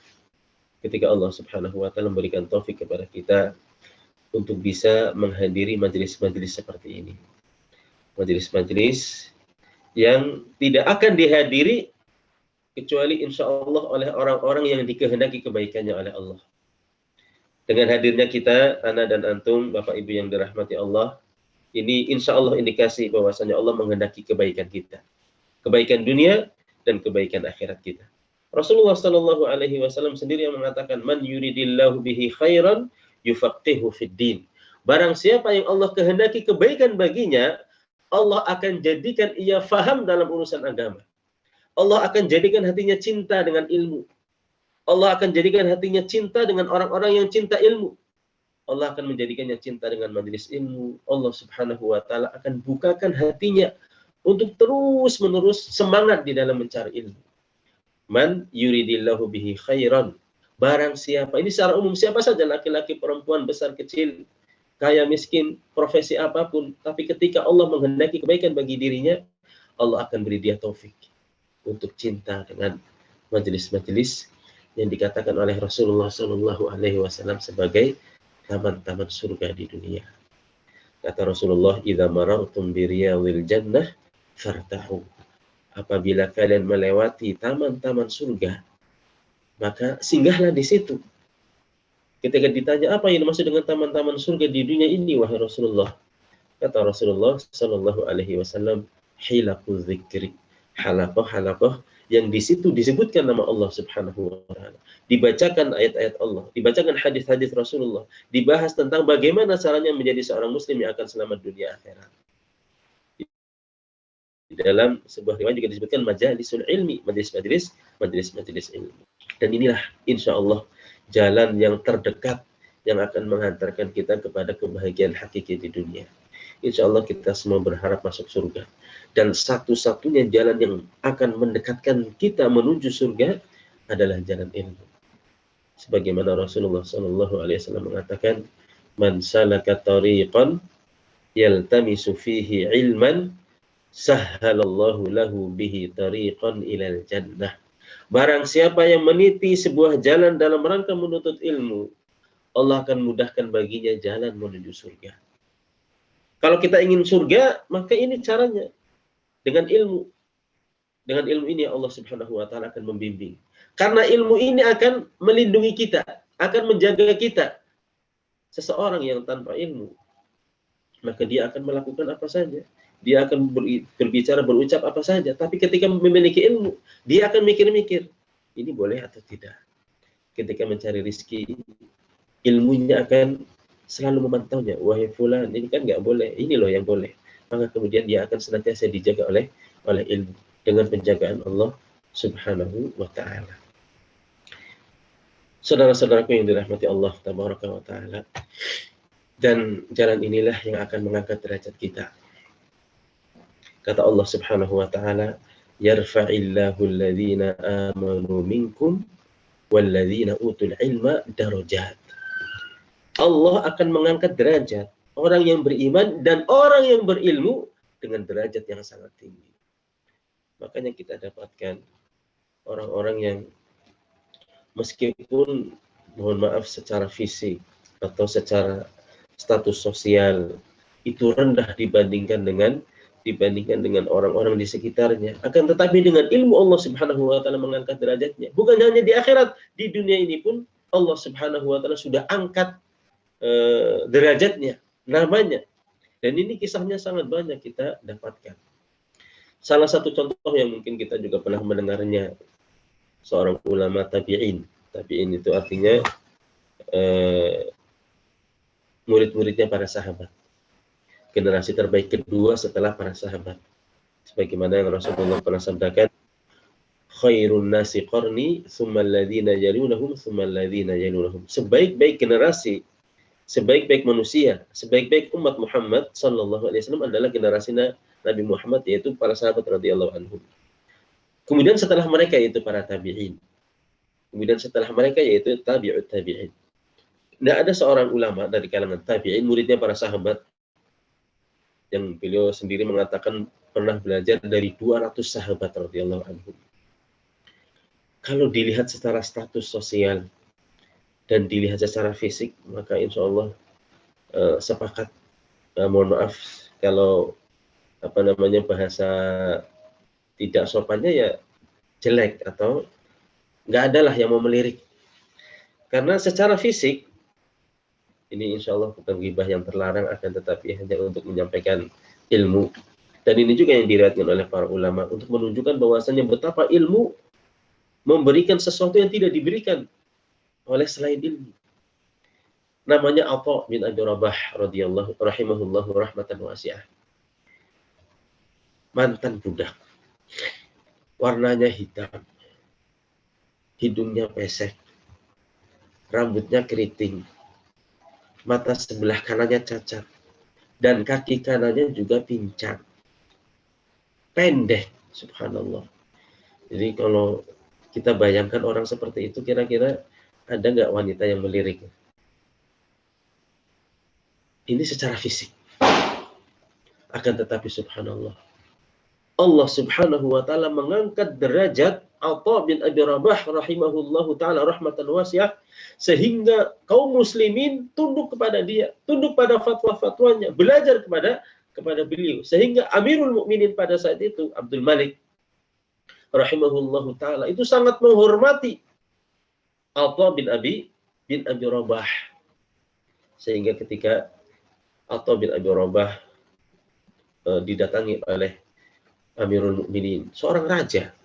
ketika Allah Subhanahu wa Ta'ala memberikan taufik kepada kita untuk bisa menghadiri majelis-majelis seperti ini. Majelis-majelis yang tidak akan dihadiri kecuali insya Allah oleh orang-orang yang dikehendaki kebaikannya oleh Allah. Dengan hadirnya kita, ana dan antum, Bapak Ibu yang dirahmati Allah, ini insya Allah indikasi bahwasanya Allah menghendaki kebaikan kita. Kebaikan dunia dan kebaikan akhirat kita. Rasulullah Shallallahu Alaihi Wasallam sendiri yang mengatakan, man yuridillahu bihi khairan yufaqihu fid din. Barang siapa yang Allah kehendaki kebaikan baginya, Allah akan jadikan ia faham dalam urusan agama. Allah akan jadikan hatinya cinta dengan ilmu. Allah akan jadikan hatinya cinta dengan orang-orang yang cinta ilmu. Allah akan menjadikannya cinta dengan majelis ilmu. Allah Subhanahu wa Ta'ala akan bukakan hatinya untuk terus-menerus semangat di dalam mencari ilmu. Man yuridillahu bihi khairan. Barang siapa, ini secara umum siapa saja, laki-laki, perempuan, besar, kecil, kaya, miskin, profesi apapun, tapi ketika Allah menghendaki kebaikan bagi dirinya, Allah akan beri dia taufik untuk cinta dengan majelis-majelis yang dikatakan oleh Rasulullah Shallallahu Alaihi Wasallam sebagai taman-taman surga di dunia. Kata Rasulullah, "Idza marartum bi riyadil jannah fartahu." Apabila kalian melewati taman-taman surga, maka singgahlah di situ. Ketika ditanya apa yang dimaksud dengan taman-taman surga di dunia ini, wahai Rasulullah, kata Rasulullah Shallallahu Alaihi Wasallam, hilaqu dzikri, halaqah yang di situ disebutkan nama Allah Subhanahu wa Ta'ala, dibacakan ayat-ayat Allah, dibacakan hadis-hadis Rasulullah, dibahas tentang bagaimana caranya menjadi seorang muslim yang akan selamat dunia akhirat. Di dalam sebuah riwayat juga disebutkan majalisul ilmi, majelis ilmu. Dan inilah insya Allah jalan yang terdekat yang akan menghantarkan kita kepada kebahagiaan hakiki di dunia. Insya Allah kita semua berharap masuk surga. Dan satu-satunya jalan yang akan mendekatkan kita menuju surga adalah jalan ilmu. Sebagaimana Rasulullah SAW mengatakan, man salaka tariqan yaltamisu fihi ilman sahhalallahu lahu bihi tariqan ilal jannah. Barang siapa yang meniti sebuah jalan dalam rangka menuntut ilmu, Allah akan mudahkan baginya jalan menuju surga. Kalau kita ingin surga, maka ini caranya. Dengan ilmu. Dengan ilmu ini Allah Subhanahu wa Ta'ala akan membimbing. Karena ilmu ini akan melindungi kita, akan menjaga kita. Seseorang yang tanpa ilmu, maka dia akan melakukan apa saja. Dia akan berbicara, berucap apa saja. Tapi ketika memiliki ilmu, dia akan mikir-mikir, ini boleh atau tidak. Ketika mencari rezeki, ilmunya akan selalu memantaunya. Wahai fulan, ini kan nggak boleh. Ini loh yang boleh. Maka kemudian dia akan senantiasa dijaga oleh ilmu dengan penjagaan Allah Subhanahu wa Ta'ala. Saudara-saudaraku yang dirahmati Allah Tabaraka wa Ta'ala, dan jalan inilah yang akan mengangkat derajat kita. Kata Allah Subhanahu wa Ta'ala, yarfa'illahu alladhina amanu minkum walladhina utul ilma darajat. Allah akan mengangkat derajat orang yang beriman dan orang yang berilmu dengan derajat yang sangat tinggi. Makanya kita dapatkan orang-orang yang meskipun mohon maaf secara fisik atau secara status sosial itu rendah dibandingkan dengan orang-orang di sekitarnya, akan tetapi dengan ilmu Allah Subhanahu wa taala mengangkat derajatnya. Bukan hanya di akhirat, di dunia ini pun Allah Subhanahu wa taala sudah angkat derajatnya, namanya. Dan ini kisahnya sangat banyak kita dapatkan. Salah satu contoh yang mungkin kita juga pernah mendengarnya, seorang ulama tabi'in. Tabi'in itu artinya murid-muridnya para sahabat. Generasi terbaik kedua setelah para sahabat. Sebagaimana yang Rasulullah pernah sabdakan, khairun nasi qarni, thumma alladhina yalunahum, thumma alladhina yalunahum. Sebaik-baik generasi, sebaik-baik manusia, sebaik-baik umat Muhammad sallallahu alaihi wasallam adalah generasi Nabi Muhammad, yaitu para sahabat radhiyallahu anhum. Kemudian setelah mereka yaitu para tabi'in. Kemudian setelah mereka yaitu tabi'ut tabi'in. Tidak ada seorang ulama dari kalangan tabi'in, muridnya para sahabat, yang beliau sendiri mengatakan pernah belajar dari 200 sahabat radhiyallahu anhum. Kalau dilihat secara status sosial dan dilihat secara fisik, maka insya Allah sepakat. Mohon maaf kalau bahasa tidak sopannya ya jelek atau nggak ada lah yang mau melirik. Karena secara fisik ini insya Allah bukan ghibah yang terlarang, akan tetapi hanya untuk menyampaikan ilmu. Dan ini juga yang diriwayatkan oleh para ulama untuk menunjukkan bahwasanya betapa ilmu memberikan sesuatu yang tidak diberikan oleh selain ilmu. Namanya Atha bin Abi Rabah radhiyallahu rahimahullahu rahmatan wasi'ah. Mantan budak. Warnanya hitam. Hidungnya pesek. Rambutnya keriting. Mata sebelah kanannya cacat. Dan kaki kanannya juga pincang. Pendek, subhanallah. Jadi kalau kita bayangkan orang seperti itu, kira-kira ada nggak wanita yang melirik? Ini secara fisik. Akan tetapi subhanallah, Allah Subhanahu wa taala mengangkat derajat Atha bin Abi Rabah rahimahullahu taala rahmatan wasi'ah, sehingga kaum muslimin tunduk kepada dia, tunduk pada fatwa-fatwanya, belajar kepada beliau, sehingga Amirul Mukminin pada saat itu Abdul Malik rahimahullahu taala itu sangat menghormati Atha bin Abi Rabah, sehingga ketika Atha bin Abi Rabah didatangi oleh Amirul Mukminin, seorang raja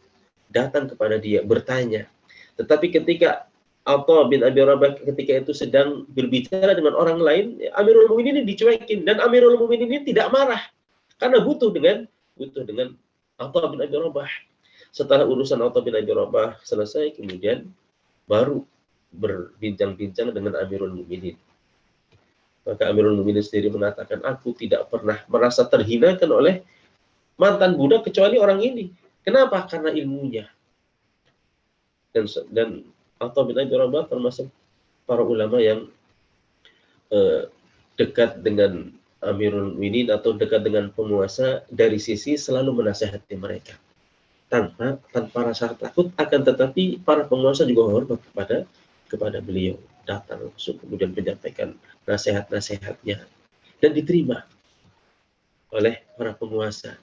datang kepada dia bertanya. Tetapi ketika Atha bin Abi Rabah ketika itu sedang berbicara dengan orang lain, Amirul Mukminin ini dicuekin, dan Amirul Mukminin ini tidak marah karena butuh dengan Atha bin Abi Rabah. Setelah urusan Atha bin Abi Rabah selesai, kemudian baru berbincang-bincang dengan Amirul Mukminin. Maka Amirul Mukminin sendiri mengatakan, aku tidak pernah merasa terhinakan oleh mantan budak kecuali orang ini. Kenapa? Karena ilmunya. Dan Atha bin Abi Rabah termasuk para ulama yang dekat dengan Amirul Mukminin atau dekat dengan penguasa dari sisi selalu menasihati mereka. Tanpa rasa takut, akan tetapi para penguasa juga hormat kepada beliau. Datang langsung kemudian menyampaikan nasihat-nasihatnya dan diterima oleh para penguasa.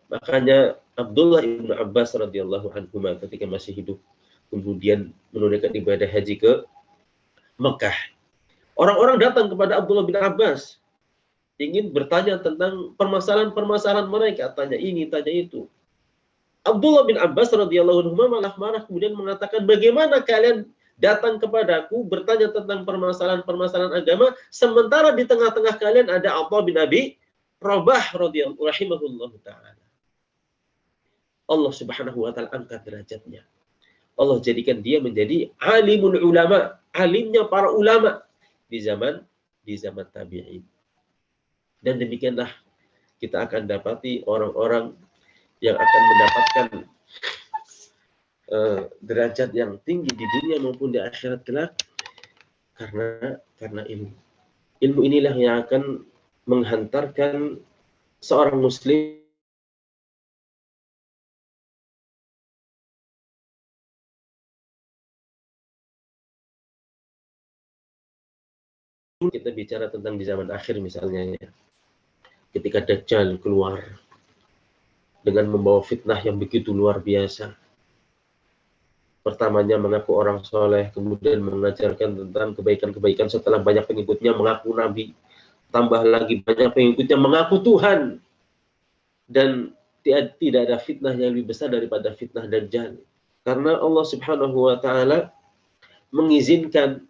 Makanya Abdullah ibnu Abbas radhiyallahu anhu ketika masih hidup kemudian menunaikan ibadah haji ke Mekah. Orang-orang datang kepada Abdullah bin Abbas ingin bertanya tentang permasalahan-permasalahan mereka, tanya ini, tanya itu. Abdullah bin Abbas radhiyallahu anhu malah marah kemudian mengatakan, bagaimana kalian datang kepadaku bertanya tentang permasalahan-permasalahan agama, sementara di tengah-tengah kalian ada Atha bin Abi Rabah radhiyallahu rahimahullahu taala. Allah Subhanahu wa taala angkat derajatnya. Allah jadikan dia menjadi alimul ulama, alimnya para ulama di zaman tabi'in. Dan demikianlah kita akan dapati orang-orang yang akan mendapatkan derajat yang tinggi di dunia maupun di akhirat kelak karena ilmu. Ilmu inilah yang akan menghantarkan seorang muslim kita bicara tentang di zaman akhir misalnya ya. Ketika Dajjal keluar dengan membawa fitnah yang begitu luar biasa. Pertamanya mengaku orang soleh, kemudian mengajarkan tentang kebaikan-kebaikan setelah banyak pengikutnya mengaku nabi. Tambah lagi banyak pengikutnya mengaku Tuhan. Dan tidak ada fitnah yang lebih besar daripada fitnah Dajjal. Karena Allah Subhanahu wa taala mengizinkan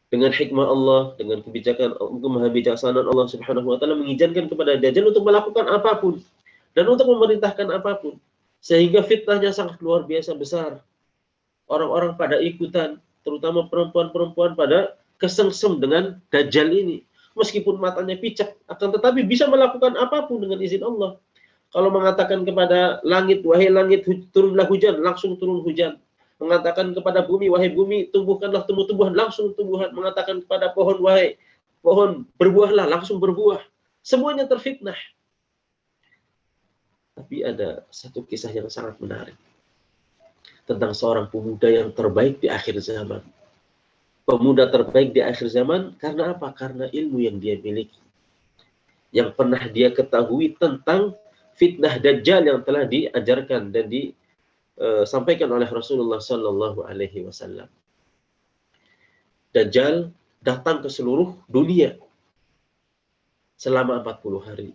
dengan hikmah Allah, dengan kebijakan kemahabijaksanaan Allah Subhanahu wa taala mengizinkan kepada Dajjal untuk melakukan apapun dan untuk memerintahkan apapun. Sehingga fitnahnya sangat luar biasa besar. Orang-orang pada ikutan, terutama perempuan-perempuan pada kesengsem dengan Dajjal ini. Meskipun matanya picak, akan tetapi bisa melakukan apapun dengan izin Allah. Kalau mengatakan kepada langit, wahai langit, turunlah hujan, langsung turun hujan. Mengatakan kepada bumi, wahai bumi, tumbuhkanlah tumbuh-tumbuhan, langsung tumbuhan. Mengatakan kepada pohon, wahai pohon, berbuahlah, langsung berbuah. Semuanya terfitnah. Tapi ada satu kisah yang sangat menarik. Tentang seorang pemuda yang terbaik di akhir zaman. Pemuda terbaik di akhir zaman karena apa? Karena ilmu yang dia miliki. Yang pernah dia ketahui tentang fitnah Dajjal yang telah diajarkan dan disampaikan oleh Rasulullah Sallallahu Alaihi Wasallam. Dajjal datang ke seluruh dunia selama 40 hari.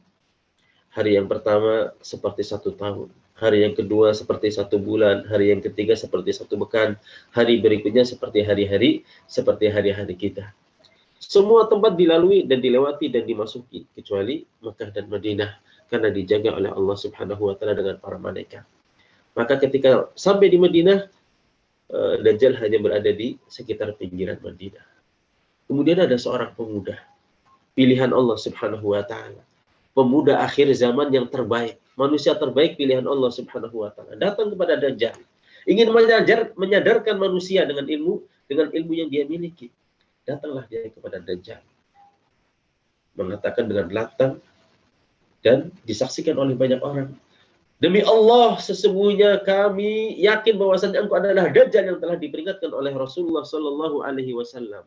Hari yang pertama seperti 1 tahun. Hari yang kedua seperti 1 bulan, hari yang ketiga seperti 1 pekan, hari berikutnya seperti hari-hari kita. Semua tempat dilalui dan dilewati dan dimasuki, kecuali Mekah dan Madinah, karena dijaga oleh Allah Subhanahu wa taala dengan para malaikat. Maka ketika sampai di Madinah, Dajjal hanya berada di sekitar pinggiran Madinah. Kemudian ada seorang pemuda, pilihan Allah Subhanahu wa taala. Pemuda akhir zaman yang terbaik, manusia terbaik pilihan Allah Subhanahu wa taala, datang kepada Dajjal, ingin menyadarkan manusia dengan ilmu yang dia miliki. Datanglah dia kepada Dajjal, mengatakan dengan lantang dan disaksikan oleh banyak orang, demi Allah, sesungguhnya kami yakin bahwasanya engkau adalah Dajjal yang telah diperingatkan oleh Rasulullah Sallallahu Alaihi Wasallam.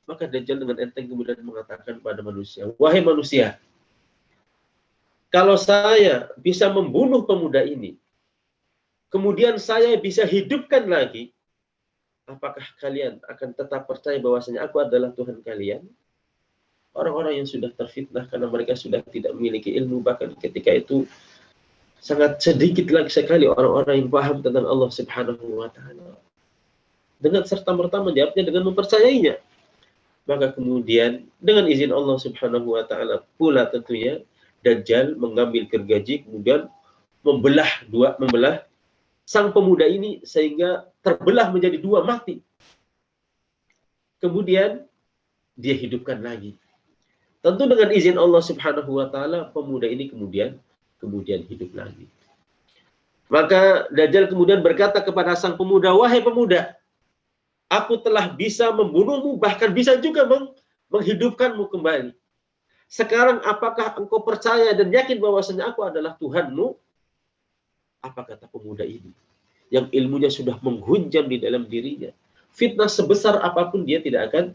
Maka Dajjal dengan enteng kemudian mengatakan kepada manusia, wahai manusia, kalau saya bisa membunuh pemuda ini, kemudian saya bisa hidupkan lagi, apakah kalian akan tetap percaya bahwasanya aku adalah Tuhan kalian? Orang-orang yang sudah terfitnah karena mereka sudah tidak memiliki ilmu, bahkan ketika itu sangat sedikit lagi sekali orang-orang yang paham tentang Allah Subhanahu wa taala. Dengan serta-merta menjawabnya dengan mempercayainya. Maka kemudian dengan izin Allah Subhanahu wa taala pula tentunya Dajjal mengambil gergaji kemudian membelah sang pemuda ini sehingga terbelah menjadi 2 mati. Kemudian dia hidupkan lagi. Tentu dengan izin Allah Subhanahu wa taala pemuda ini kemudian hidup lagi. Maka Dajjal kemudian berkata kepada sang pemuda, wahai pemuda, aku telah bisa membunuhmu, bahkan bisa juga menghidupkanmu kembali. Sekarang apakah engkau percaya dan yakin bahwasanya aku adalah Tuhanmu? Apa kata pemuda ini? Yang ilmunya sudah menghunjam di dalam dirinya. Fitnah sebesar apapun dia tidak akan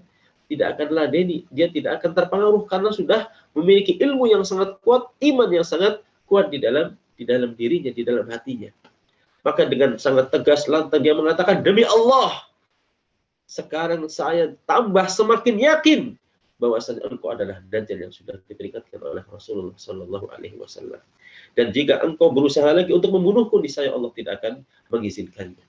ladeni. Dia tidak akan terpengaruh karena sudah memiliki ilmu yang sangat kuat, iman yang sangat kuat di dalam dirinya, di dalam hatinya. Maka dengan sangat tegas lantang dia mengatakan, demi Allah, sekarang saya tambah semakin yakin bahwasanya engkau adalah Dajjal yang sudah diperingatkan oleh Rasulullah Sallallahu Alaihi Wasallam. Dan jika engkau berusaha lagi untuk membunuhku, niscaya Allah tidak akan mengizinkannya.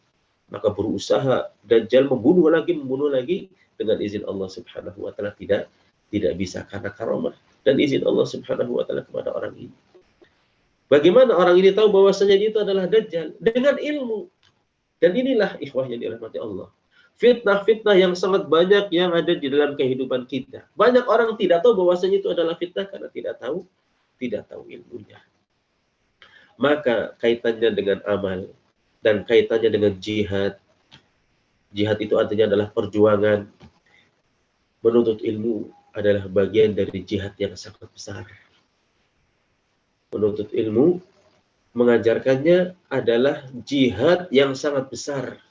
Maka berusaha Dajjal membunuh lagi dengan izin Allah Subhanahu wa taala tidak bisa karena karamah dan izin Allah Subhanahu wa taala kepada orang ini. Bagaimana orang ini tahu bahwasanya itu adalah Dajjal? Dengan ilmu. Dan inilah ikhwah yang dirahmati Allah. Fitnah-fitnah yang sangat banyak yang ada di dalam kehidupan kita. Banyak orang tidak tahu bahwasanya itu adalah fitnah karena tidak tahu ilmunya. Maka kaitannya dengan amal dan kaitannya dengan jihad. Jihad itu artinya adalah perjuangan. Menuntut ilmu adalah bagian dari jihad yang sangat besar. Menuntut ilmu mengajarkannya adalah jihad yang sangat besar.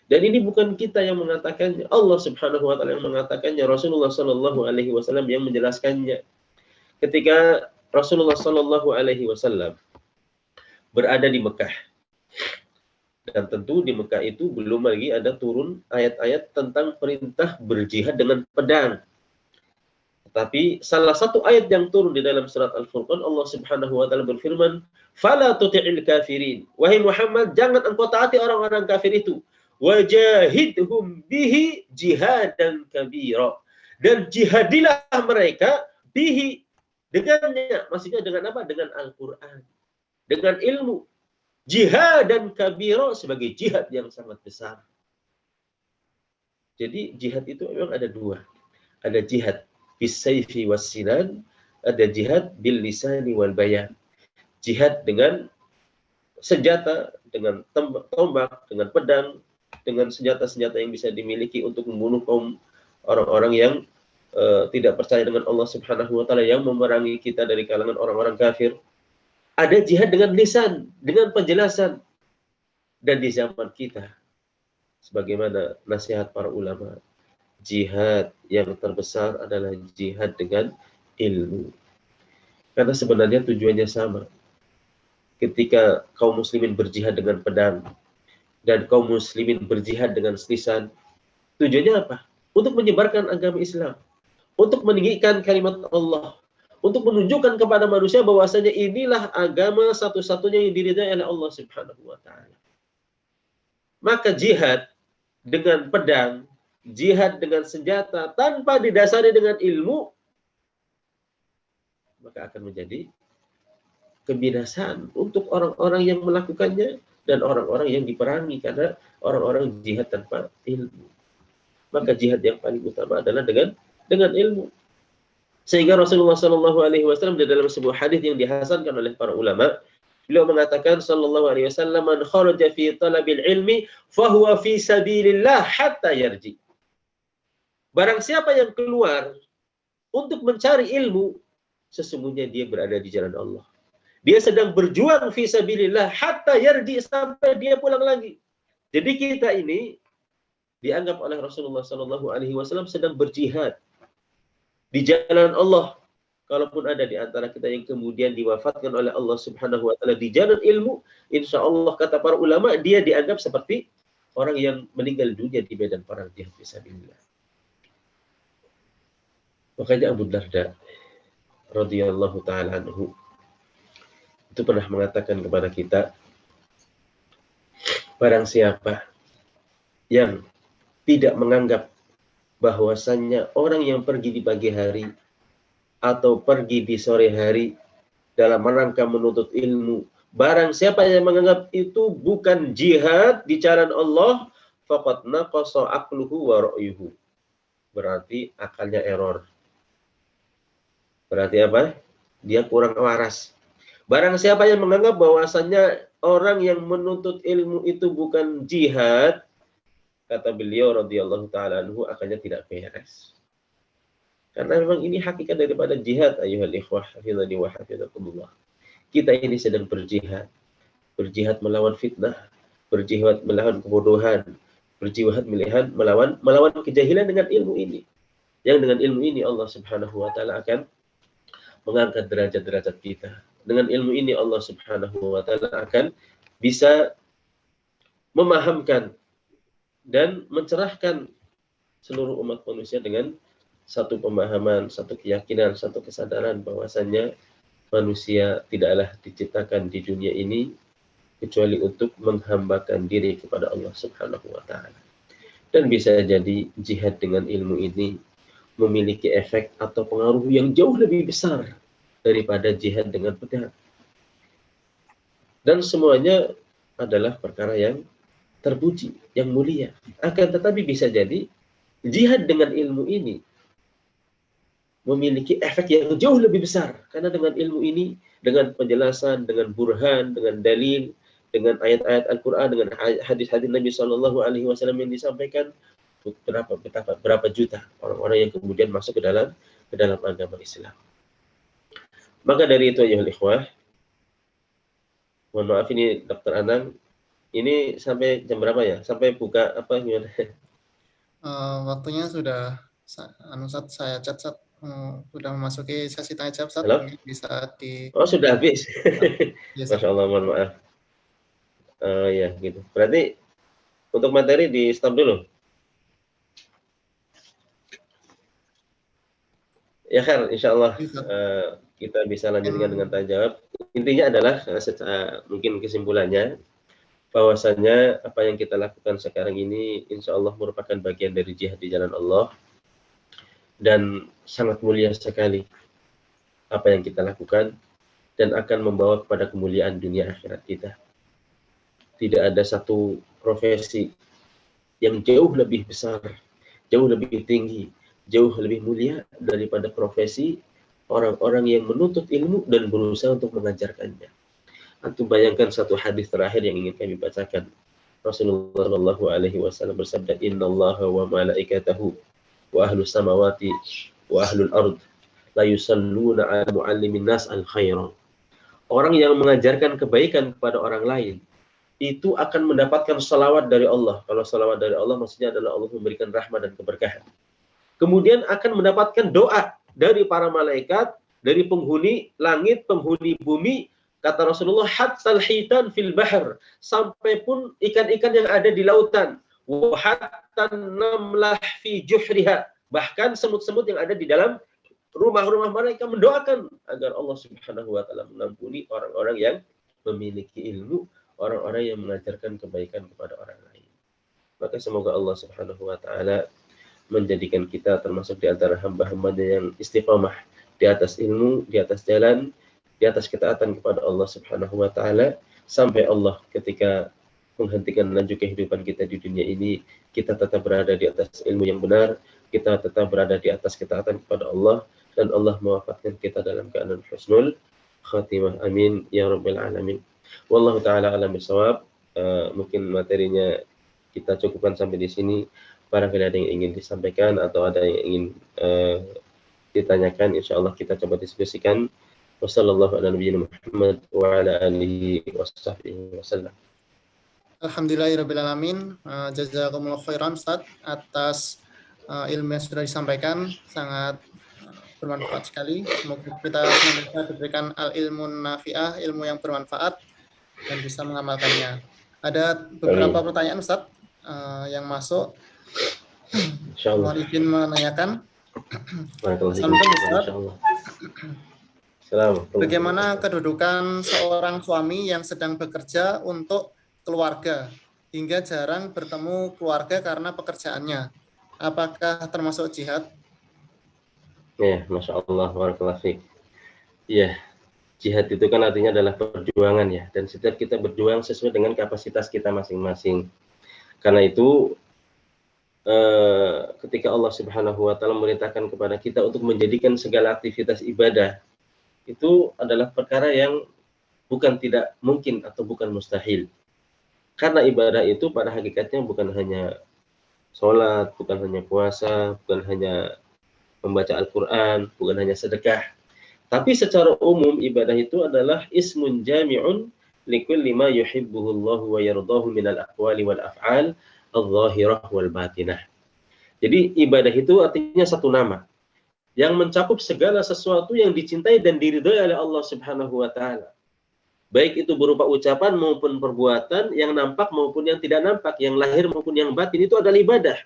Dan ini bukan kita yang mengatakannya, Allah Subhanahu wa taala yang mengatakannya, Rasulullah sallallahu alaihi wasallam yang menjelaskannya. Ketika Rasulullah sallallahu alaihi wasallam berada di Mekah, dan tentu di Mekah itu belum lagi ada turun ayat-ayat tentang perintah berjihad dengan pedang. Tapi salah satu ayat yang turun di dalam surat Al-Furqan, Allah Subhanahu wa taala berfirman, "Fala tuti'il kafirin." Wahai Muhammad, jangan engkau taati orang-orang kafir itu. Wajahidhum bihi jihadan kabira. Dan jihadilah mereka bihi, dengannya. Maksudnya dengan apa? Dengan Al-Qur'an. Dengan ilmu. Jihadan kabira, sebagai jihad yang sangat besar. Jadi jihad itu memang ada dua. Ada jihad bisayfi wassinan, ada jihad bil lisani wal bayan. Jihad dengan senjata, dengan tombak, dengan pedang, dengan senjata-senjata yang bisa dimiliki untuk membunuh kaum orang-orang yang tidak percaya dengan Allah Subhanahu wa taala, yang memerangi kita dari kalangan orang-orang kafir. Ada jihad dengan lisan, dengan penjelasan. Dan di zaman kita, sebagaimana nasihat para ulama, jihad yang terbesar adalah jihad dengan ilmu. Karena sebenarnya tujuannya sama. Ketika kaum muslimin berjihad dengan pedang dan kaum muslimin berjihad dengan lisan, tujuannya apa? Untuk menyebarkan agama Islam, untuk meninggikan kalimat Allah, untuk menunjukkan kepada manusia bahwasanya inilah agama satu-satunya yang diridhai oleh Allah Subhanahu wa taala. Maka jihad dengan pedang, jihad dengan senjata tanpa didasari dengan ilmu, maka akan menjadi kebinasaan untuk orang-orang yang melakukannya dan orang-orang yang diperangi, karena orang-orang jihad tanpa ilmu. Maka jihad yang paling utama adalah dengan ilmu. Sehingga Rasulullah sallallahu alaihi wasallam di dalam sebuah hadis yang dihasankan oleh para ulama, beliau mengatakan sallallahu alaihi wasallam, "Man kharaja fi talabil ilmi fahuwa fi sabilillah hatta yarji." Barang siapa yang keluar untuk mencari ilmu, sesungguhnya dia berada di jalan Allah. Dia sedang berjuang fi sabilillah hatta yarji, sampai dia pulang lagi. Jadi kita ini dianggap oleh Rasulullah sallallahu alaihi wasallam sedang berjihad di jalan Allah. Kalaupun ada di antara kita yang kemudian diwafatkan oleh Allah Subhanahu wa taala di jalan ilmu, insya Allah kata para ulama, dia dianggap seperti orang yang meninggal dunia di medan perang jihad fisabilillah. Makanya Abu Darda radhiyallahu taala anhu itu pernah mengatakan kepada kita, barang siapa yang tidak menganggap bahwasannya orang yang pergi di pagi hari atau pergi di sore hari dalam rangka menuntut ilmu, barang siapa yang menganggap itu bukan jihad di jalan Allah, faqad naqasa aqluhu wa ra'yuhu. Berarti akalnya error. Berarti apa? Dia kurang waras. Barang siapa yang menganggap bahwasannya orang yang menuntut ilmu itu bukan jihad, kata beliau radhiyallahu taala anhu, akalnya tidak beres. Karena memang ini hakikat daripada jihad, ayyuhal ikhwah hafizani wa hafizakumullah. Kita ini sedang berjihad. Berjihad melawan fitnah, berjihad melawan kebodohan, berjihad melawan kejahilan dengan ilmu ini. Yang dengan ilmu ini Allah Subhanahu wa taala akan mengangkat derajat-derajat kita. Dengan ilmu ini Allah Subhanahu wa taala akan bisa memahamkan dan mencerahkan seluruh umat manusia dengan satu pemahaman, satu keyakinan, satu kesadaran bahwasannya manusia tidaklah diciptakan di dunia ini kecuali untuk menghambakan diri kepada Allah Subhanahu wa taala. Dan bisa jadi jihad dengan ilmu ini memiliki efek atau pengaruh yang jauh lebih besar daripada jihad dengan pedang. Dan semuanya adalah perkara yang terpuji, yang mulia. Akan tetapi bisa jadi jihad dengan ilmu ini memiliki efek yang jauh lebih besar. Karena dengan ilmu ini, dengan penjelasan, dengan burhan, dengan dalil, dengan ayat-ayat Al-Quran, dengan hadis-hadis Nabi SAW yang disampaikan, berapa juta orang-orang yang kemudian masuk ke dalam agama Islam. Maka dari itu, ayyuhal ikhwah, mohon maaf ini Dr. Anang, Ini sampai jam berapa ya? Sampai buka apa gimana? Waktunya sudah saya chat sudah memasuki sesi tanya jawab, Ustaz. Halo? Mungkin bisa di Oh, sudah habis. ya, Ustaz. Masya Allah, mohon maaf. Ya, gitu. Berarti untuk materi di stop dulu. Ya, Khair, insya Allah Iya, Ustaz. kita bisa lanjutkan dengan Mungkin tanya jawab. Intinya adalah mungkin kesimpulannya bahwasanya apa yang kita lakukan sekarang ini insya Allah merupakan bagian dari jihad di jalan Allah dan sangat mulia sekali apa yang kita lakukan dan akan membawa kepada kemuliaan dunia akhirat kita. Tidak ada satu profesi yang jauh lebih besar, jauh lebih tinggi, jauh lebih mulia daripada profesi orang-orang yang menuntut ilmu dan berusaha untuk mengajarkannya. Antum bayangkan satu hadis terakhir yang ingin kami bacakan. Rasulullah Shallallahu Alaihi Wasallam bersabda, Inna Allah wa malaikatahu wa ahlus samawati wa ahlul ard la yusalluna ala muallimin nas al khairan. Orang yang mengajarkan kebaikan kepada orang lain itu akan mendapatkan salawat dari Allah. Kalau salawat dari Allah maksudnya adalah Allah memberikan rahmat dan keberkahan. Kemudian akan mendapatkan doa dari para malaikat, dari penghuni langit, penghuni bumi. Kata Rasulullah, hatta al-hitan fil bahr, sampai pun ikan-ikan yang ada di lautan. Wa hatta namlah fi juhriha, bahkan semut-semut yang ada di dalam rumah-rumah mereka mendoakan agar Allah Subhanahu wa taala mengampuni orang-orang yang memiliki ilmu, orang-orang yang mengajarkan kebaikan kepada orang lain. Maka semoga Allah Subhanahu wa taala menjadikan kita termasuk di antara hamba-hambanya yang istiqamah di atas ilmu, di atas jalan, di atas ketaatan kepada Allah Subhanahu wa taala sampai Allah ketika menghentikan laju kehidupan kita di dunia ini, kita tetap berada di atas ilmu yang benar, kita tetap berada di atas ketaatan kepada Allah dan Allah mewafatkan kita dalam keadaan husnul khatimah. Amin ya rabbal alamin. Wallahu taala alam bisawab. Mungkin materinya kita cukupkan sampai di sini. Barangkali ada yang ingin disampaikan atau ada yang ingin ditanyakan, insya Allah kita coba diskusikan. Wassallallahu ala nabiyina Muhammad wa ala alihi wasahbihi wasallam. Alhamdulillahirabbil alamin. Jazakumullah khairan, Ustaz, atas ilmu yang sudah disampaikan, sangat bermanfaat sekali. Semoga kita senantiasa diberikan al-ilmun nafi'ah, ilmu yang bermanfaat dan bisa mengamalkannya. Ada beberapa pertanyaan, Ustaz, yang masuk. Mohon izin menanyakan. Assalamualaikum, Ustaz. Bagaimana kedudukan seorang suami yang sedang bekerja untuk keluarga hingga jarang bertemu keluarga karena pekerjaannya? Apakah termasuk jihad? Ya, Masya Allah, barakallahu fiik. Ya, jihad itu kan artinya adalah perjuangan ya, dan setiap kita berjuang sesuai dengan kapasitas kita masing-masing. Karena itu ketika Allah Subhanahu wa taala memerintahkan kepada kita untuk menjadikan segala aktivitas ibadah itu adalah perkara yang bukan tidak mungkin atau bukan mustahil. Karena ibadah itu pada hakikatnya bukan hanya sholat, bukan hanya puasa, bukan hanya membaca Al-Quran, bukan hanya sedekah. Tapi secara umum ibadah itu adalah ismun jami'un likulli ma yuhibbuhu Allah wa yardahu minal aqwali wal af'al al-zahirah wal batinah. Jadi ibadah itu artinya satu nama yang mencakup segala sesuatu yang dicintai dan diridhai oleh Allah Subhanahu wa taala. Baik itu berupa ucapan maupun perbuatan, yang nampak maupun yang tidak nampak, yang lahir maupun yang batin, itu adalah ibadah.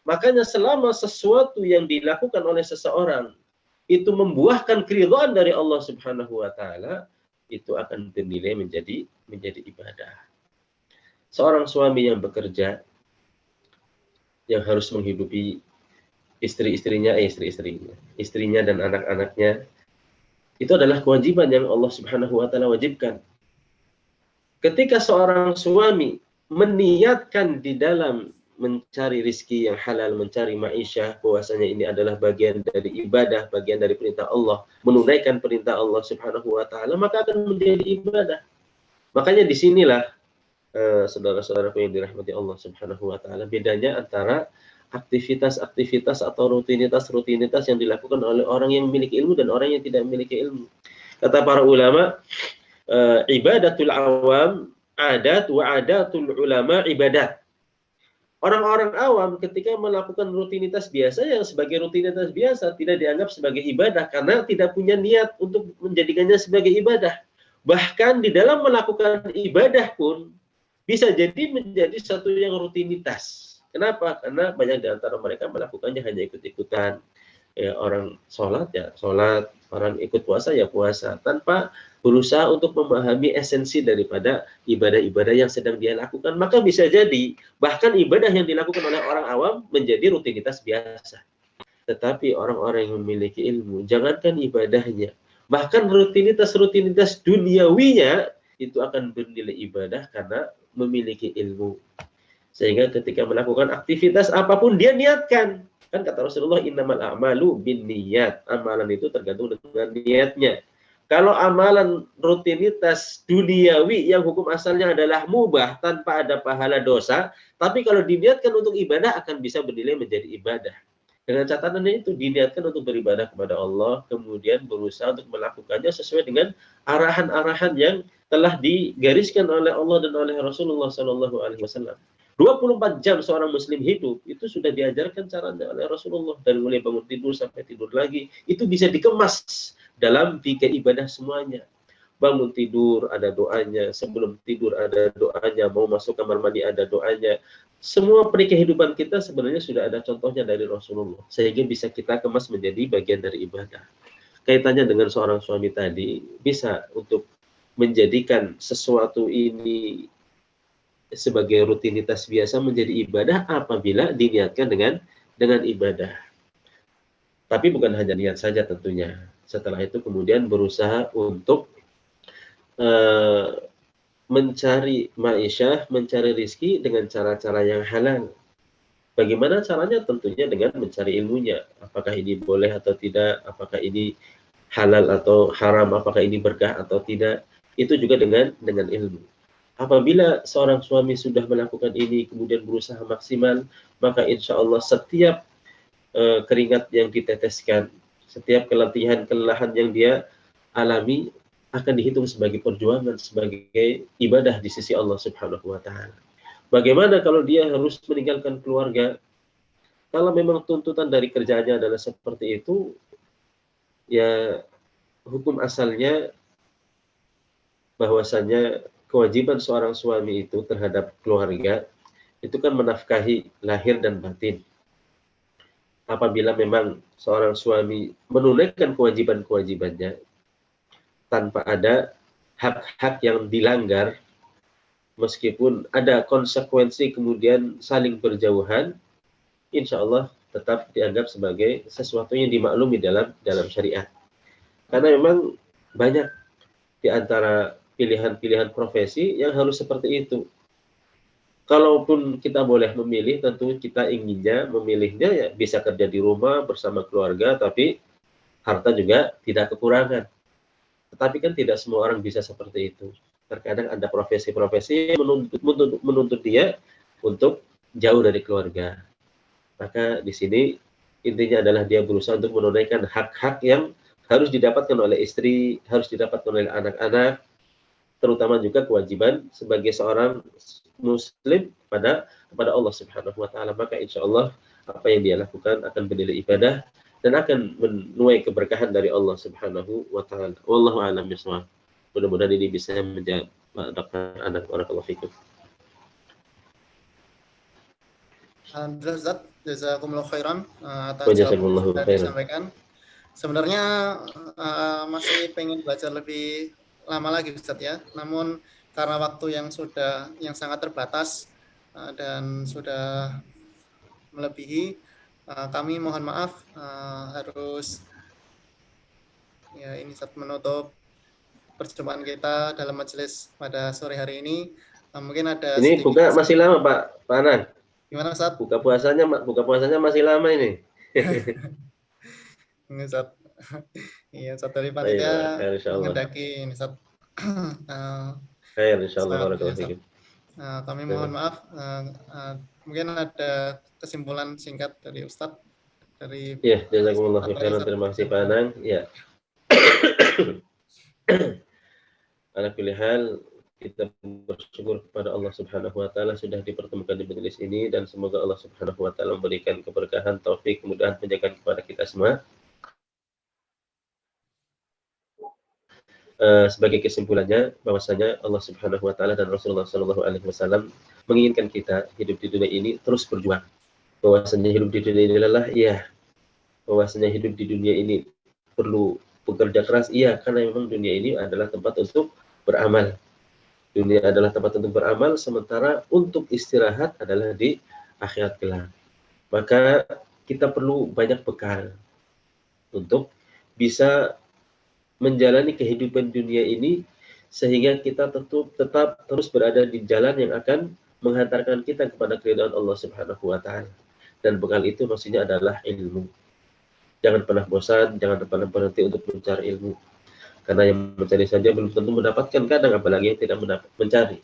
Makanya selama sesuatu yang dilakukan oleh seseorang itu membuahkan keridhaan dari Allah Subhanahu wa taala, itu akan bernilai menjadi ibadah. Seorang suami yang bekerja, yang harus menghidupi istrinya dan anak-anaknya, itu adalah kewajiban yang Allah Subhanahu wa taala wajibkan. Ketika seorang suami meniatkan di dalam mencari rizki yang halal, mencari ma'isyah, bahwasanya ini adalah bagian dari ibadah, bagian dari perintah Allah, menunaikan perintah Allah Subhanahu wa taala, maka akan menjadi ibadah. Makanya disinilah saudara-saudaraku yang dirahmati Allah Subhanahu wa taala, bedanya antara aktivitas-aktivitas atau rutinitas yang dilakukan oleh orang yang memiliki ilmu dan orang yang tidak memiliki ilmu. Kata para ulama, ibadatul awam adat wa adatul ulama ibadat. Orang-orang awam ketika melakukan rutinitas biasa yang sebagai rutinitas biasa tidak dianggap sebagai ibadah karena tidak punya niat untuk menjadikannya sebagai ibadah. Bahkan di dalam melakukan ibadah pun bisa jadi menjadi satu yang rutinitas. Kenapa? Karena banyak di antara mereka melakukannya hanya ikut-ikutan. Ya, orang sholat ya sholat, orang ikut puasa ya puasa, tanpa berusaha untuk memahami esensi daripada ibadah-ibadah yang sedang dia lakukan. Maka bisa jadi bahkan ibadah yang dilakukan oleh orang awam menjadi rutinitas biasa. Tetapi orang-orang yang memiliki ilmu, jangankan ibadahnya, bahkan rutinitas-rutinitas duniawinya itu akan bernilai ibadah karena memiliki ilmu. Sehingga ketika melakukan aktivitas apapun dia niatkan. Kan kata Rasulullah, innamal a'malu binniyat. Amalan itu tergantung dengan niatnya. Kalau amalan rutinitas duniawi yang hukum asalnya adalah mubah tanpa ada pahala dosa, tapi kalau diniatkan untuk ibadah akan bisa bernilai menjadi ibadah. Dengan catatannya itu diniatkan untuk beribadah kepada Allah, kemudian berusaha untuk melakukannya sesuai dengan arahan-arahan yang telah digariskan oleh Allah dan oleh Rasulullah SAW. 24 jam seorang muslim hidup itu sudah diajarkan caranya oleh Rasulullah, dari mulai bangun tidur sampai tidur lagi itu bisa dikemas dalam fikih ibadah semuanya. Bangun tidur ada doanya, sebelum tidur ada doanya, mau masuk kamar mandi ada doanya. Semua kehidupan kita sebenarnya sudah ada contohnya dari Rasulullah, sehingga bisa kita kemas menjadi bagian dari ibadah. Kaitannya dengan seorang suami tadi, bisa untuk menjadikan sesuatu ini sebagai rutinitas biasa menjadi ibadah apabila diniatkan dengan ibadah. Tapi bukan hanya niat saja tentunya. Setelah itu kemudian berusaha untuk mencari ma'isyah, mencari rizki dengan cara-cara yang halal. Bagaimana caranya? Tentunya dengan mencari ilmunya. Apakah ini boleh atau tidak? Apakah ini halal atau haram? Apakah ini berkah atau tidak? Itu juga dengan ilmu. Apabila seorang suami sudah melakukan ini kemudian berusaha maksimal, maka insya Allah setiap keringat yang diteteskan, setiap kelelahan yang dia alami akan dihitung sebagai perjuangan, sebagai ibadah di sisi Allah Subhanahu wa Ta'ala. Bagaimana kalau dia harus meninggalkan keluarga? Kalau memang tuntutan dari kerjaannya adalah seperti itu, ya hukum asalnya bahwasanya kewajiban seorang suami itu terhadap keluarga itu kan menafkahi lahir dan batin. Apabila memang seorang suami menunaikan kewajiban-kewajibannya tanpa ada hak-hak yang dilanggar, meskipun ada konsekuensi kemudian saling berjauhan, insya Allah tetap dianggap sebagai sesuatu yang dimaklumi dalam syariat. Karena memang banyak di antara pilihan-pilihan profesi yang harus seperti itu. Kalaupun kita boleh memilih, tentu kita inginnya memilihnya ya bisa kerja di rumah bersama keluarga, tapi harta juga tidak kekurangan. Tetapi kan tidak semua orang bisa seperti itu. Terkadang ada profesi-profesi yang menuntut dia untuk jauh dari keluarga. Maka di sini intinya adalah dia berusaha untuk menunaikan hak-hak yang harus didapatkan oleh istri, harus didapatkan oleh anak-anak, terutama juga kewajiban sebagai seorang muslim kepada Allah Subhanahu wa Ta'ala. Maka insya Allah apa yang dia lakukan akan bernilai ibadah dan akan menuai keberkahan dari Allah Subhanahu wa Ta'ala. Wallahu a'lam bishawab. Mudah-mudahan ini bisa menjawab anak barakallahu fikum. Alhamdulillah Ustaz, jazakumullah khairan atas Jazakumullah jawaban yang khairan. disampaikan. Sebenarnya masih pengen belajar lebih lama lagi Ustaz ya. Namun karena waktu yang sangat terbatas dan sudah melebihi, kami mohon maaf harus ya ini Ustaz menutup perjumpaan kita dalam majelis pada sore hari ini. Mungkin ada ini buka masih lama Pak Anan. Gimana Ustaz? Buka puasanya masih lama ini. Ini Ustaz. Iya, Ustaz dari panitia mengendaki ini Ustaz. Khair insyaallah barakallahu fikum. Kami mohon maaf. Mungkin ada kesimpulan singkat dari Ustaz dari ya, jazakumullah khairan. Terima kasih Pak Anang. Ya. Ala kulli hal, Kita bersyukur kepada Allah Subhanahu wa taala sudah dipertemukan di majelis ini, dan semoga Allah Subhanahu wa taala memberikan keberkahan, taufik, kemudahan, penjagaan kepada kita semua. Sebagai kesimpulannya, bahwasanya Allah Subhanahu wa taala dan Rasulullah sallallahu alaihi wasallam menginginkan kita hidup di dunia ini terus berjuang. Bahwasanya hidup di dunia ini adalah bahwasanya hidup di dunia ini perlu bekerja keras, karena memang dunia ini adalah tempat untuk beramal. Dunia adalah tempat untuk beramal, sementara untuk istirahat adalah di akhirat kelak. Maka kita perlu banyak bekal untuk bisa menjalani kehidupan dunia ini, sehingga kita tetap terus berada di jalan yang akan menghantarkan kita kepada keridhaan Allah Subhanahu wa taala. Dan bekal itu maksudnya adalah ilmu. Jangan pernah bosan, jangan pernah berhenti untuk mencari ilmu. Karena yang mencari saja belum tentu mendapatkan, kadang apalagi yang tidak mencari.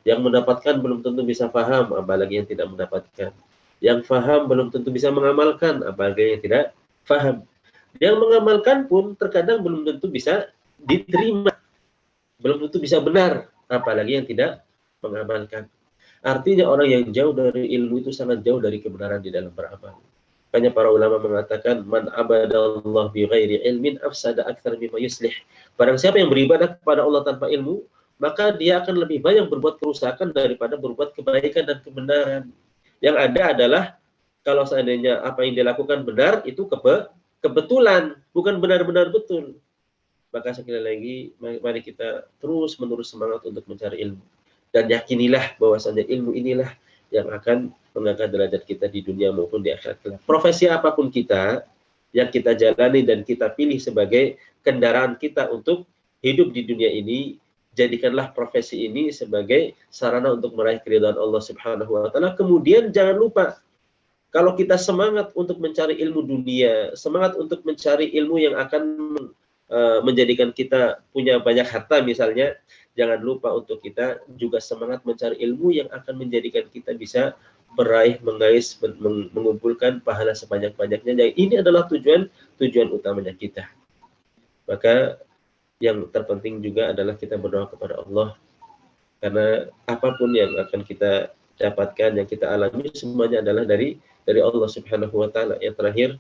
Yang mendapatkan belum tentu bisa paham, apalagi yang tidak mendapatkan. Yang paham belum tentu bisa mengamalkan, apalagi yang tidak paham. Yang mengamalkan pun terkadang belum tentu bisa diterima, belum tentu bisa benar, apalagi yang tidak mengamalkan. Artinya orang yang jauh dari ilmu itu sangat jauh dari kebenaran di dalam beramal. Makanya para ulama mengatakan, man abadallah bi ghairi ilmin afsada aktsar mimma yuslih. Barang siapa yang beribadah kepada Allah tanpa ilmu, maka dia akan lebih banyak berbuat kerusakan daripada berbuat kebaikan dan kebenaran. Yang ada adalah kalau seandainya apa yang dilakukan benar, itu kebetulan, bukan benar-benar betul. Maka sekali lagi, mari kita terus-menerus semangat untuk mencari ilmu. Dan yakinilah bahwasanya ilmu inilah yang akan mengangkat derajat kita di dunia maupun di akhirat kelak. Profesi apapun kita yang kita jalani dan kita pilih sebagai kendaraan kita untuk hidup di dunia ini, jadikanlah profesi ini sebagai sarana untuk meraih keridhaan Allah Subhanahu wa taala. Kemudian jangan lupa, kalau kita semangat untuk mencari ilmu dunia, semangat untuk mencari ilmu yang akan menjadikan kita punya banyak harta misalnya, jangan lupa untuk kita juga semangat mencari ilmu yang akan menjadikan kita bisa meraih, mengais, mengumpulkan pahala sebanyak-banyaknya. Jadi ini adalah tujuan utamanya kita. Maka yang terpenting juga adalah kita berdoa kepada Allah, karena apapun yang akan kita dapatkan, yang kita alami, semuanya adalah dari Allah Subhanahu wa taala. Yang terakhir,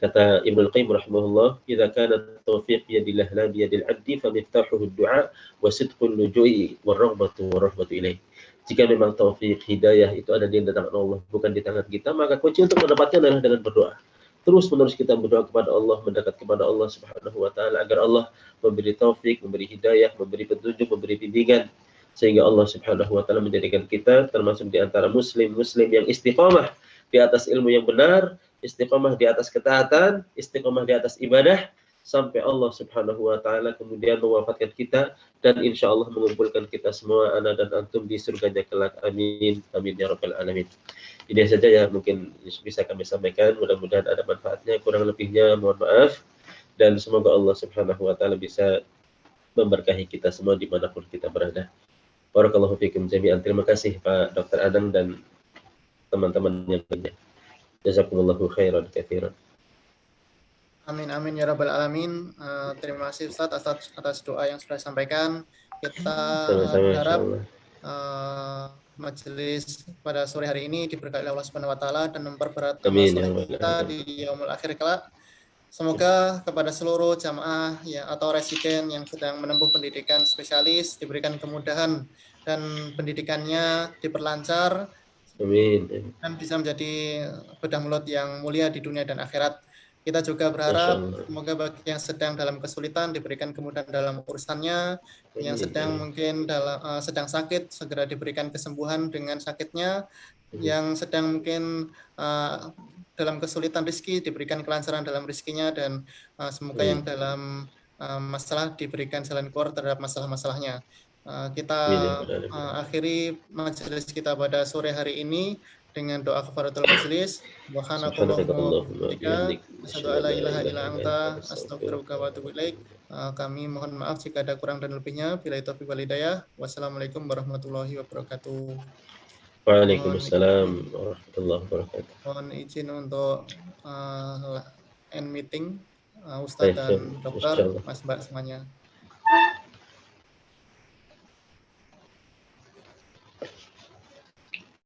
kata Ibnu Qayyim rahimahullah, "Idza kana at-tawfiq biyadillah la biyadil 'abdi fa miftahuhu ad-du'a wa sidqul luju'i war-raghbatu ilaih." Jika memang taufik, hidayah itu ada di tangan Allah, bukan di tangan kita, maka kunci untuk mendapatkan adalah dengan berdoa. Terus-menerus kita berdoa kepada Allah, mendekat kepada Allah Subhanahu wa taala agar Allah memberi taufik, memberi hidayah, memberi petunjuk, memberi bimbingan, sehingga Allah Subhanahu wa taala menjadikan kita termasuk di antara muslim yang istiqamah di atas ilmu yang benar, istiqamah di atas ketaatan, istiqamah di atas ibadah, sampai Allah Subhanahu wa taala kemudian mewafatkan kita dan insya Allah mengumpulkan kita semua, ana dan antum, di surganya kelak. Amin amin ya rabbal alamin. Ini saja yang mungkin bisa kami sampaikan, mudah-mudahan ada manfaatnya, kurang lebihnya mohon maaf, dan semoga Allah Subhanahu wa taala bisa memberkahi kita semua dimanapun kita berada. Barakallahu fikum jami'an. Terima kasih Pak Dr. Adang dan teman-teman yang lainnya. Jazakumullahu khairan katsiran. Amin amin ya rabbal alamin. Terima kasih Ustaz atas doa yang sudah disampaikan. Kita berharap majelis pada sore hari ini diberkahi Allah Subhanahu wa taala dan memperberat amal soleh kita di yaumul akhir kelak. Semoga kepada seluruh jamaah atau residen yang sedang menempuh pendidikan spesialis diberikan kemudahan dan pendidikannya diperlancar. Amin. Dan bisa menjadi bedah mulut yang mulia di dunia dan akhirat. Kita juga berharap semoga bagi yang sedang dalam kesulitan diberikan kemudahan dalam urusannya, yang sedang mungkin sedang sakit segera diberikan kesembuhan dengan sakitnya, yang sedang mungkin dalam kesulitan rezeki diberikan kelancaran dalam rezekinya, dan semoga yang dalam masalah diberikan jalan keluar terhadap masalah-masalahnya. Kita akhiri majelis kita pada sore hari ini dengan doa kafaratul majelis. Kami mohon maaf jika ada kurang dan lebihnya. Billahi taufiq wal hidayah. Wassalamualaikum warahmatullahi wabarakatuh. Waalaikumsalam warahmatullahi wabarakatuh. Mohon izin untuk end meeting Ustadz dan Dokter, Mas Mbak semuanya.